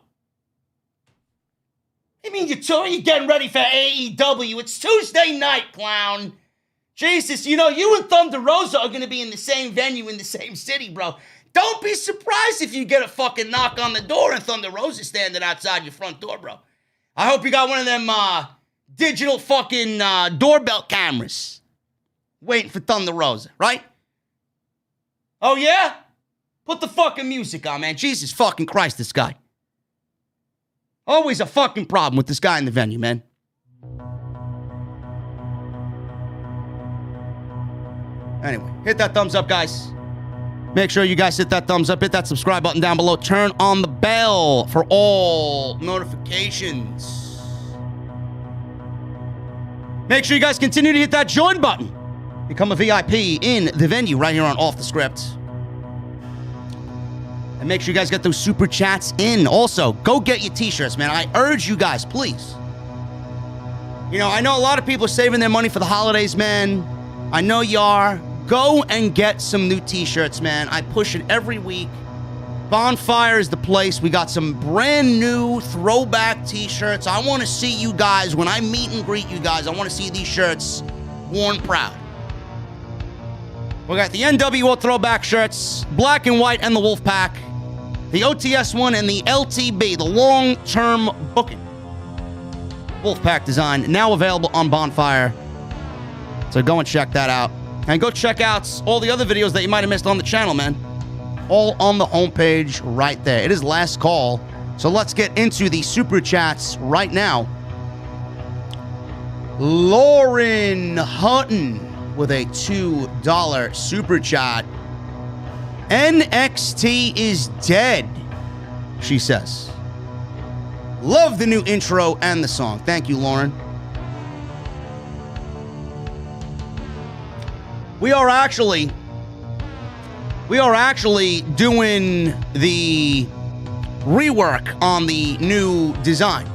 I mean, you're getting ready for AEW. It's Tuesday night, clown. Jesus, you know, you and Thunder Rosa are going to be in the same venue in the same city, bro. Don't be surprised if you get a fucking knock on the door and Thunder Rosa standing outside your front door, bro. I hope you got one of them digital fucking doorbell cameras waiting for Thunder Rosa, right? Oh, yeah? Put the fucking music on, man. Jesus fucking Christ, this guy. Always a fucking problem with this guy in the venue, man. Anyway, hit that thumbs up, guys. Make sure you guys hit that thumbs up. Hit that subscribe button down below. Turn on the bell for all notifications. Make sure you guys continue to hit that join button. Become a VIP in the venue right here on Off the Script. And make sure you guys get those super chats in. Also, go get your t-shirts, man. I urge you guys, please. You know, I know a lot of people are saving their money for the holidays, man. I know you are. Go and get some new t-shirts, man. I push it every week. Bonfire is the place. We got some brand new throwback t-shirts. I want to see you guys, when I meet and greet you guys, I want to see these shirts worn proud. We got the NWO throwback shirts, black and white, and the Wolfpack. The OTS one and the LTB, the long-term booking. Wolfpack design, now available on Bonfire. So go and check that out. And go check out all the other videos that you might have missed on the channel, man. All on the homepage right there. It is last call. So let's get into the super chats right now. Lauren Hutton with a $2 super chat. NXT is dead, she says. Love the new intro and the song. Thank you, Lauren. We are actually doing the rework on the new design.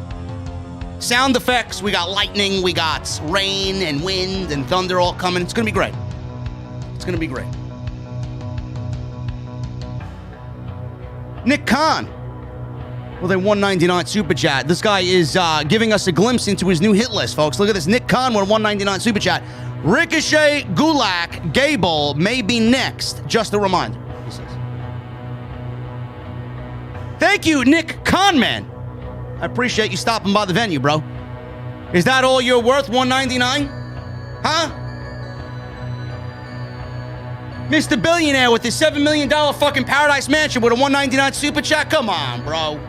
Sound effects, we got lightning, we got rain and wind and thunder all coming. It's going to be great. It's going to be great. Nick Khan with a $1.99 super chat. This guy is giving us a glimpse into his new hit list, folks. Look at this. Nick Khan with a $1.99 super chat. Ricochet, Gulak, Gable may be next. Just a reminder, he says. Thank you, Nick Khan, man. I appreciate you stopping by the venue, bro. Is that all you're worth, $1.99? Huh? Mr. Billionaire with his $7 million fucking Paradise Mansion with a $1.99 super chat? Come on, bro.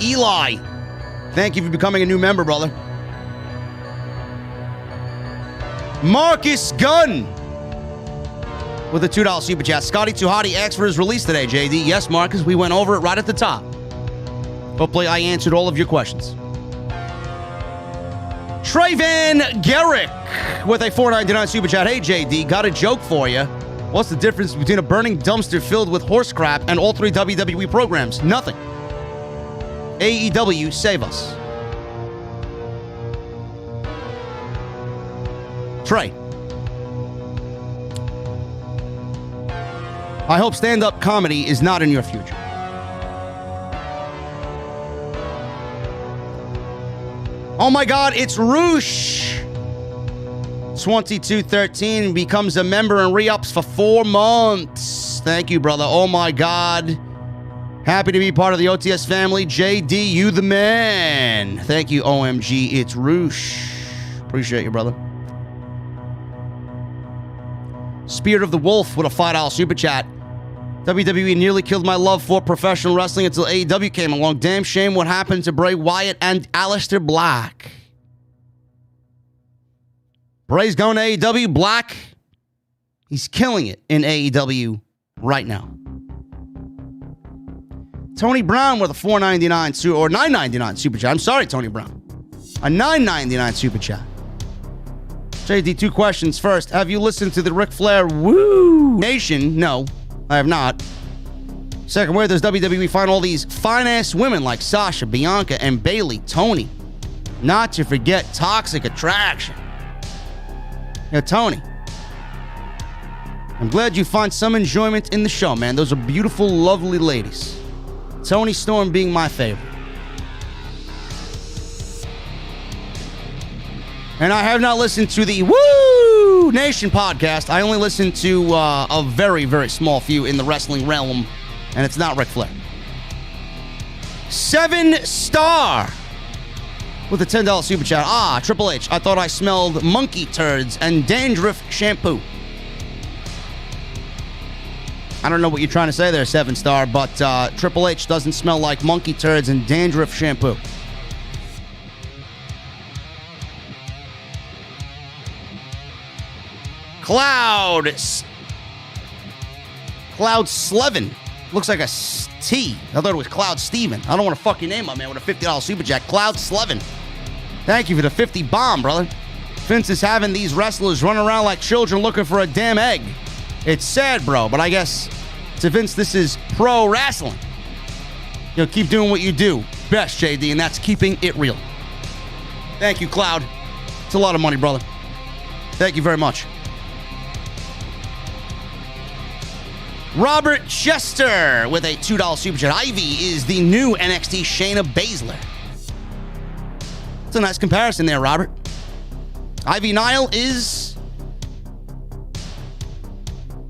Eli, thank you for becoming a new member, brother. Marcus Gunn with a $2 super chat. Scotty too Hotty asked for his release today, JD. Yes, Marcus, we went over it right at the top. Hopefully I answered all of your questions. Trayvan Garrick with a $4.99 super chat. Hey, JD, got a joke for you. What's the difference between a burning dumpster filled with horse crap and all 3 WWE programs? Nothing. AEW, save us. Trey. I hope stand-up comedy is not in your future. Oh my God, it's Roosh. 2213 becomes a member and re-ups for 4 months. Thank you, brother. Oh my God. Happy to be part of the OTS family. JD, you the man. Thank you, OMG. It's Roosh. Appreciate you, brother. Spirit of the Wolf with a $5 super chat. WWE nearly killed my love for professional wrestling until AEW came along. Damn shame what happened to Bray Wyatt and Aleister Black. Bray's going to AEW. Black, he's killing it in AEW right now. Tony Brown with a $4.99 or $9.99 super chat. I'm sorry, Tony Brown. A $9.99 super chat. JD, 2 questions. First, have you listened to the Ric Flair Woo Nation? No, I have not. Second, where does WWE find all these fine-ass women like Sasha, Bianca, and Bayley? Tony. Not to forget Toxic Attraction. Tony. I'm glad you find some enjoyment in the show, man. Those are beautiful, lovely ladies. Tony Storm being my favorite. And I have not listened to the Woo Nation podcast. I only listen to a very, very small few in the wrestling realm, and it's not Ric Flair. 7-star with a $10 super chat. Triple H, I thought I smelled monkey turds and dandruff shampoo. I don't know what you're trying to say there, 7-star, but Triple H doesn't smell like monkey turds and dandruff shampoo. Cloud Slevin. Looks like a T. I thought it was Cloud Steven. I don't want to fuck your name up, man, with a $50 super chat. Cloud Slevin. Thank you for the 50 bomb, brother. Vince is having these wrestlers run around like children looking for a damn egg. It's sad, bro, but I guess to Vince, this is pro wrestling. Keep doing what you do best, JD, and that's keeping it real. Thank you, Cloud. It's a lot of money, brother. Thank you very much. Robert Chester with a $2 super chat. Ivy is the new NXT Shayna Baszler. It's a nice comparison there, Robert. Ivy Nile is...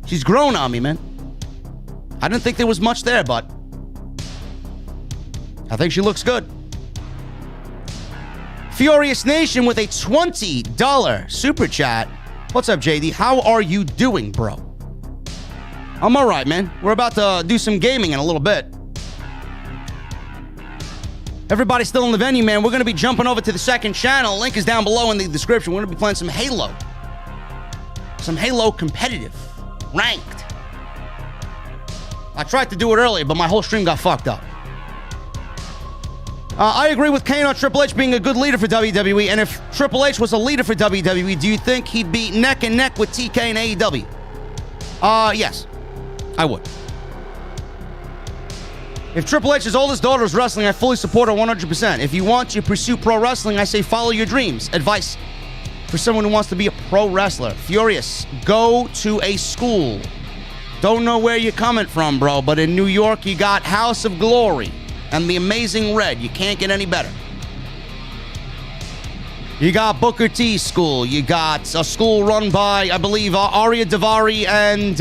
she's grown on me, man. I didn't think there was much there, but I think she looks good. Furious Nation with a $20 super chat. What's up, JD? How are you doing, bro? I'm all right, man. We're about to do some gaming in a little bit. Everybody's still in the venue, man. We're going to be jumping over to the second channel. Link is down below in the description. We're going to be playing some Halo. Some Halo competitive. Ranked. I tried to do it earlier, but my whole stream got fucked up. I agree with Kane on Triple H being a good leader for WWE, and if Triple H was a leader for WWE, do you think he'd be neck and neck with TK and AEW? Yes, I would. If Triple H's oldest daughter is wrestling, I fully support her 100%. If you want to pursue pro wrestling, I say follow your dreams. Advice for someone who wants to be a pro wrestler. Furious, go to a school. Don't know where you're coming from, bro, but in New York, you got House of Glory and the Amazing Red. You can't get any better. You got Booker T's school. You got a school run by, I believe, Arya Davari and,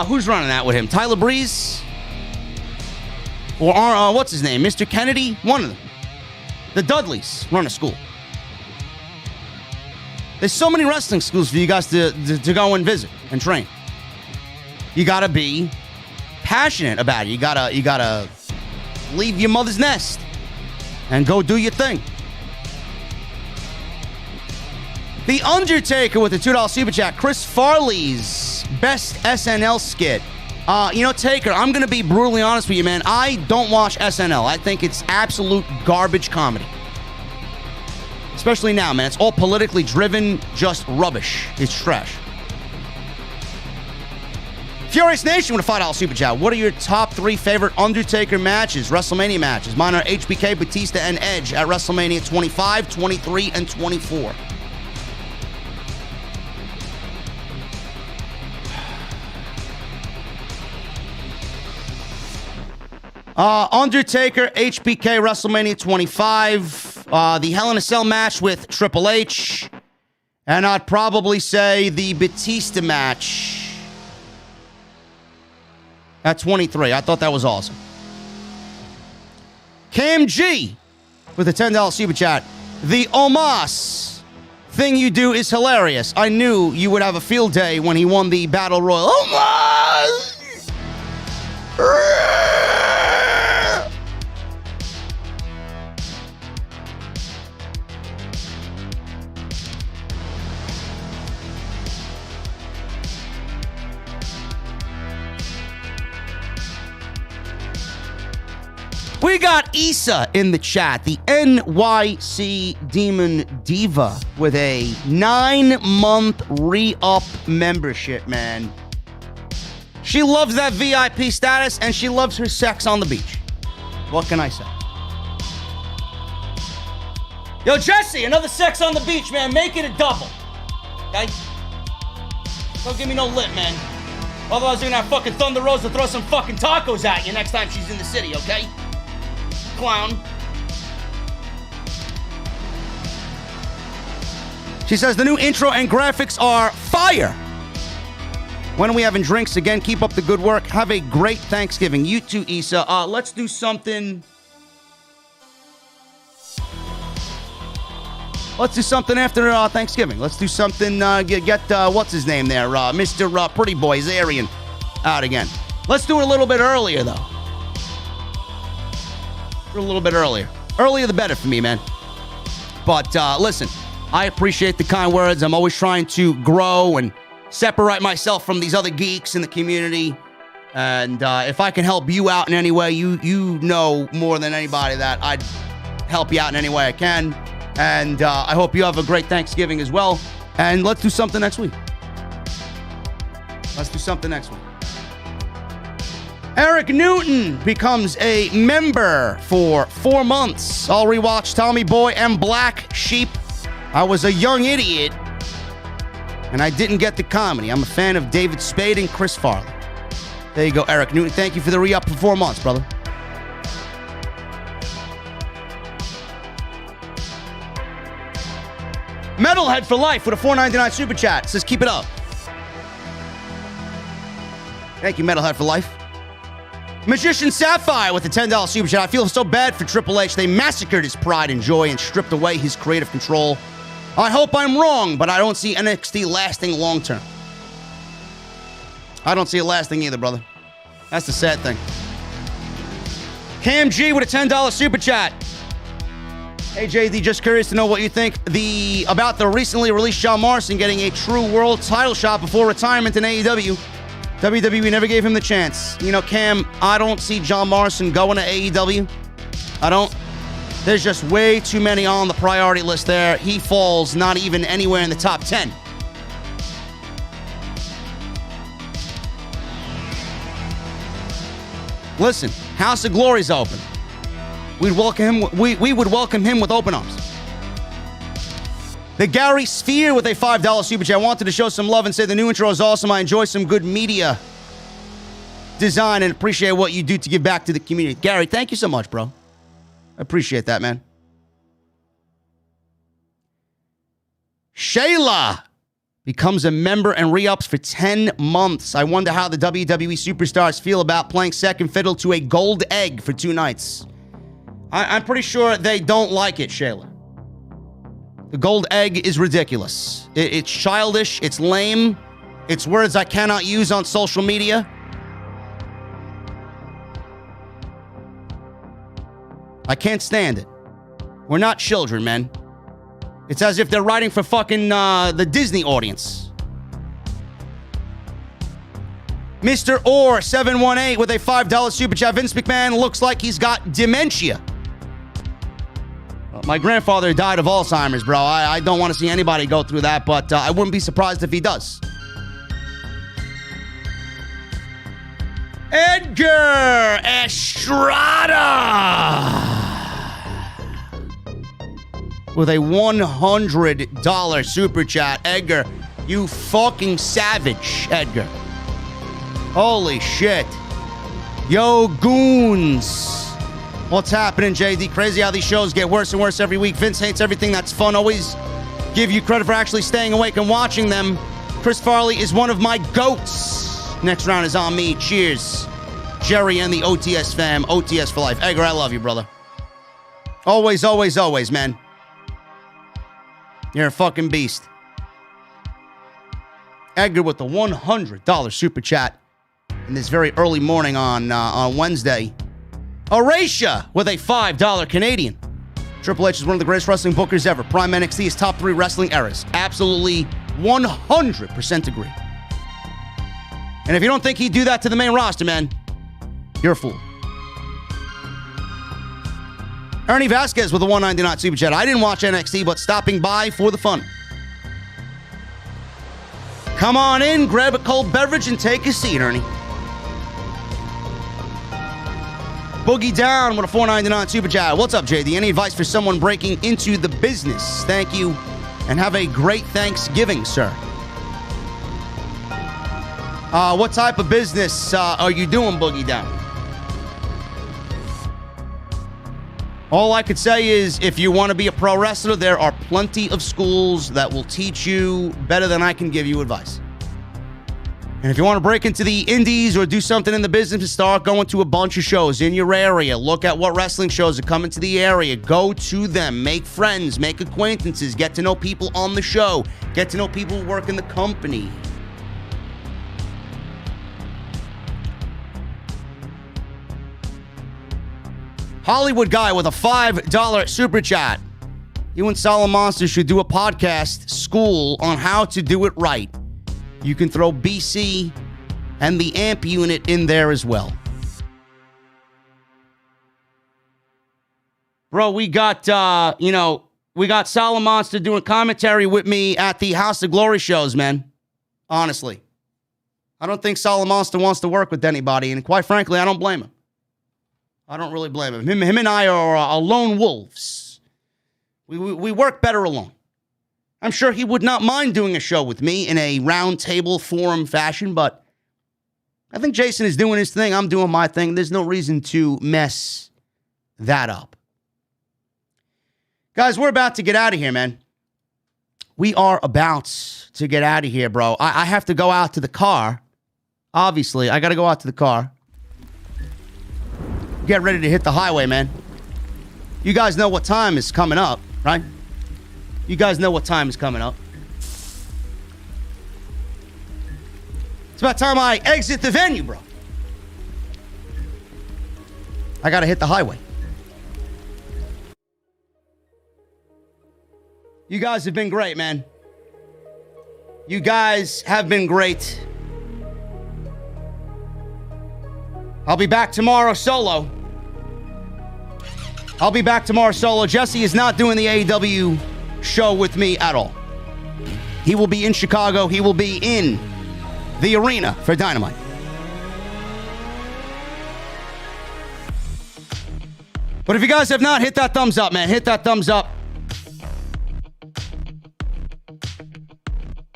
who's running that with him? Tyler Breeze? Or, what's his name? Mr. Kennedy? One of them. The Dudleys run a school. There's so many wrestling schools for you guys to go and visit and train. You gotta be passionate about it. You gotta leave your mother's nest and go do your thing. The Undertaker with the $2 super chat. Chris Farley's best SNL skit. Taker, I'm going to be brutally honest with you, man. I don't watch SNL. I think it's absolute garbage comedy. Especially now, man. It's all politically driven, just rubbish. It's trash. Furious Nation with a $5 super chat. What are your top 3 favorite Undertaker matches, WrestleMania matches? Mine are HBK, Batista, and Edge at WrestleMania 25, 23, and 24. Undertaker, HBK, WrestleMania 25, the Hell in a Cell match with Triple H, and I'd probably say the Batista match at 23. I thought that was awesome. Cam G with a $10 super chat. The Omos thing you do is hilarious. I knew you would have a field day when he won the Battle Royal. Omos! We got Issa in the chat, the NYC Demon Diva, with a 9-month re-up membership, man. She loves that VIP status, and she loves her sex on the beach. What can I say? Yo, Jesse, another sex on the beach, man. Make it a double. Okay? Don't give me no lip, man. Otherwise, you're gonna have fucking Thunder Rosa throw some fucking tacos at you next time she's in the city, okay? Clown. She says the new intro and graphics are fire. When are we having drinks again? Keep up the good work. Have a great Thanksgiving. You too, Issa. Let's do something. Let's do something after Thanksgiving. Let's do something. Get what's his name there? Mr. Pretty Boy Zarian out again. Let's do it a little bit earlier though. A little bit earlier. Earlier the better for me, man. But listen, I appreciate the kind words. I'm always trying to grow and separate myself from these other geeks in the community. And if I can help you out in any way, you know more than anybody that I'd help you out in any way I can. And I hope you have a great Thanksgiving as well. And let's do something next week. Let's do something next week. Eric Newton becomes a member for 4 months. I'll rewatch Tommy Boy and Black Sheep. I was a young idiot, and I didn't get the comedy. I'm a fan of David Spade and Chris Farley. There you go, Eric Newton. Thank you for the re-up for 4 months, brother. Metalhead for Life with a $4.99 super chat. Says, keep it up. Thank you, Metalhead for Life. Magician Sapphire with a $10 super chat. I feel so bad for Triple H. They massacred his pride and joy and stripped away his creative control. I hope I'm wrong, but I don't see NXT lasting long term. I don't see it lasting either, brother. That's the sad thing. Cam G with a $10 super chat. Hey, JD, just curious to know what you think about the recently released John Morrison getting a true world title shot before retirement in AEW. WWE never gave him the chance. You know, Cam, I don't see John Morrison going to AEW. There's just way too many on the priority list there. He falls not even anywhere in the top 10. Listen, House of Glory's open. We would welcome him with open arms. The Gary Sphere with a $5 super chat. I wanted to show some love and say the new intro is awesome. I enjoy some good media design and appreciate what you do to give back to the community. Gary, thank you so much, bro. I appreciate that, man. Shayla becomes a member and re-ups for 10 months. I wonder how the WWE superstars feel about playing second fiddle to a gold egg for 2 nights. I'm pretty sure they don't like it, Shayla. The gold egg is ridiculous. It's childish. It's lame. It's words I cannot use on social media. I can't stand it. We're not children, man. It's as if they're writing for fucking the Disney audience. Mr. Orr 718 with a $5 super chat. Vince McMahon looks like he's got dementia. Well, my grandfather died of Alzheimer's, bro. I don't want to see anybody go through that, but I wouldn't be surprised if he does. Edgar Estrada with a $100 super chat. Edgar, you fucking savage, Edgar. Holy shit. Yo, goons. What's happening, JD? Crazy how these shows get worse and worse every week. Vince hates everything that's fun. Always give you credit for actually staying awake and watching them. Chris Farley is one of my goats. Next round is on me. Cheers. Jerry and the OTS fam. OTS for life. Edgar, I love you, brother. Always, always, always, man. You're a fucking beast. Edgar with the $100 super chat in this very early morning on Wednesday. Horatia with a $5 Canadian. Triple H is one of the greatest wrestling bookers ever. Prime NXT is top 3 wrestling eras. Absolutely 100% agree. And if you don't think he'd do that to the main roster, man, you're a fool. Ernie Vasquez with a $1.99 super chat. I didn't watch NXT, but stopping by for the fun. Come on in, grab a cold beverage, and take a seat, Ernie. Boogie Down with a $4.99 super chat. What's up, JD? Any advice for someone breaking into the business? Thank you, and have a great Thanksgiving, sir. What type of business are you doing, Boogie Down? All I could say is, if you want to be a pro wrestler, there are plenty of schools that will teach you better than I can give you advice. And if you want to break into the indies or do something in the business, start going to a bunch of shows in your area. Look at what wrestling shows are coming to the area. Go to them. Make friends. Make acquaintances. Get to know people on the show. Get to know people who work in the company. Hollywood Guy with a $5 super chat. You and Solid Monster should do a podcast school on how to do it right. You can throw BC and the amp unit in there as well. Bro, we got, we got Solid Monster doing commentary with me at the House of Glory shows, man. Honestly. I don't think Solid Monster wants to work with anybody, and quite frankly, I don't blame him. I don't really blame him. Him and I are lone wolves. We work better alone. I'm sure he would not mind doing a show with me in a round table forum fashion, but I think Jason is doing his thing. I'm doing my thing. There's no reason to mess that up. Guys, we're about to get out of here, man. We are about to get out of here, bro. I have to go out to the car. Obviously, I got to go out to the car. Get ready to hit the highway, man. You guys know what time is coming up, right? You guys know what time is coming up. It's about time I exit the venue, bro. I gotta hit the highway. You guys have been great, man. You guys have been great. I'll be back tomorrow solo. I'll be back tomorrow solo. Jesse is not doing the AEW show with me at all. He will be in Chicago. He will be in the arena for Dynamite. But if you guys have not, hit that thumbs up, man. Hit that thumbs up.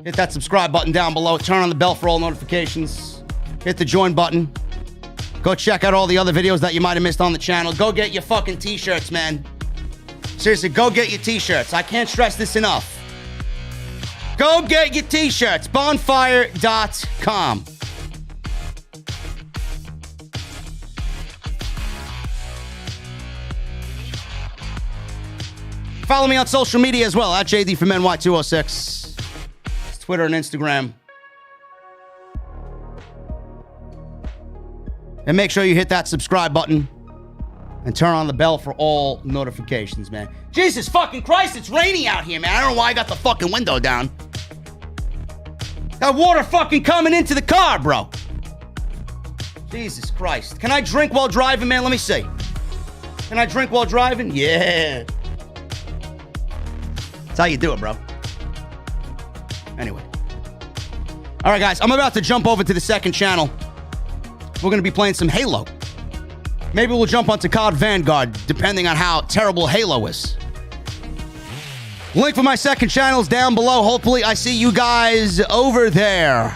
Hit that subscribe button down below. Turn on the bell for all notifications. Hit the join button. Go check out all the other videos that you might have missed on the channel. Go get your fucking t-shirts, man. Seriously, go get your t-shirts. I can't stress this enough. Go get your t-shirts. Bonfire.com. Follow me on social media as well, at JDfromNY206. It's Twitter and Instagram. And make sure you hit that subscribe button and turn on the bell for all notifications, man. Jesus fucking Christ, it's raining out here, man. I don't know why I got the fucking window down. Got water fucking coming into the car, bro. Jesus Christ. Can I drink while driving, man? Let me see. Can I drink while driving? Yeah. That's how you do it, bro. Anyway. All right, guys. I'm about to jump over to the second channel. We're going to be playing some Halo. Maybe we'll jump onto COD Vanguard, depending on how terrible Halo is. Link for my second channel is down below. Hopefully, I see you guys over there.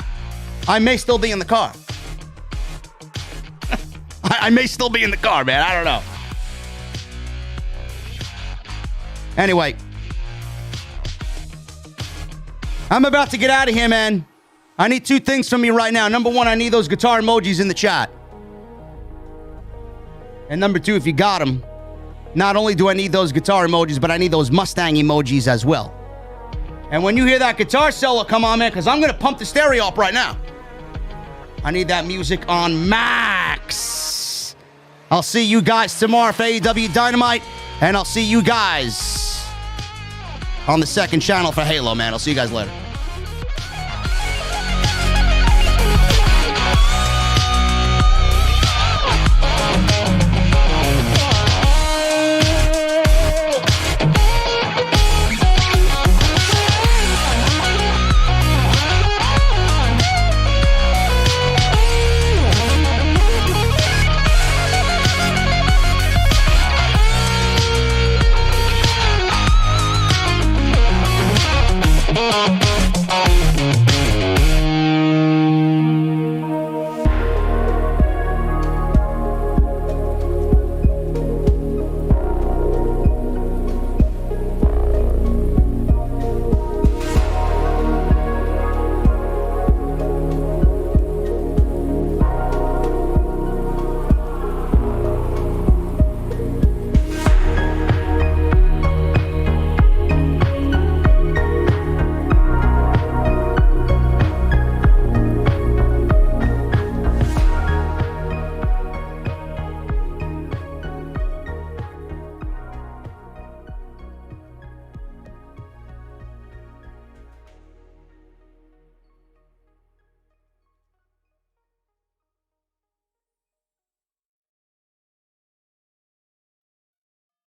I may still be in the car. I may still be in the car, man. I don't know. Anyway. I'm about to get out of here, man. I need two things from you right now. Number one, I need those guitar emojis in the chat. And number two, if you got them, not only do I need those guitar emojis, but I need those Mustang emojis as well. And when you hear that guitar solo, come on, man, because I'm going to pump the stereo up right now. I need that music on max. I'll see you guys tomorrow for AEW Dynamite, and I'll see you guys on the second channel for Halo, man. I'll see you guys later. Uh-huh.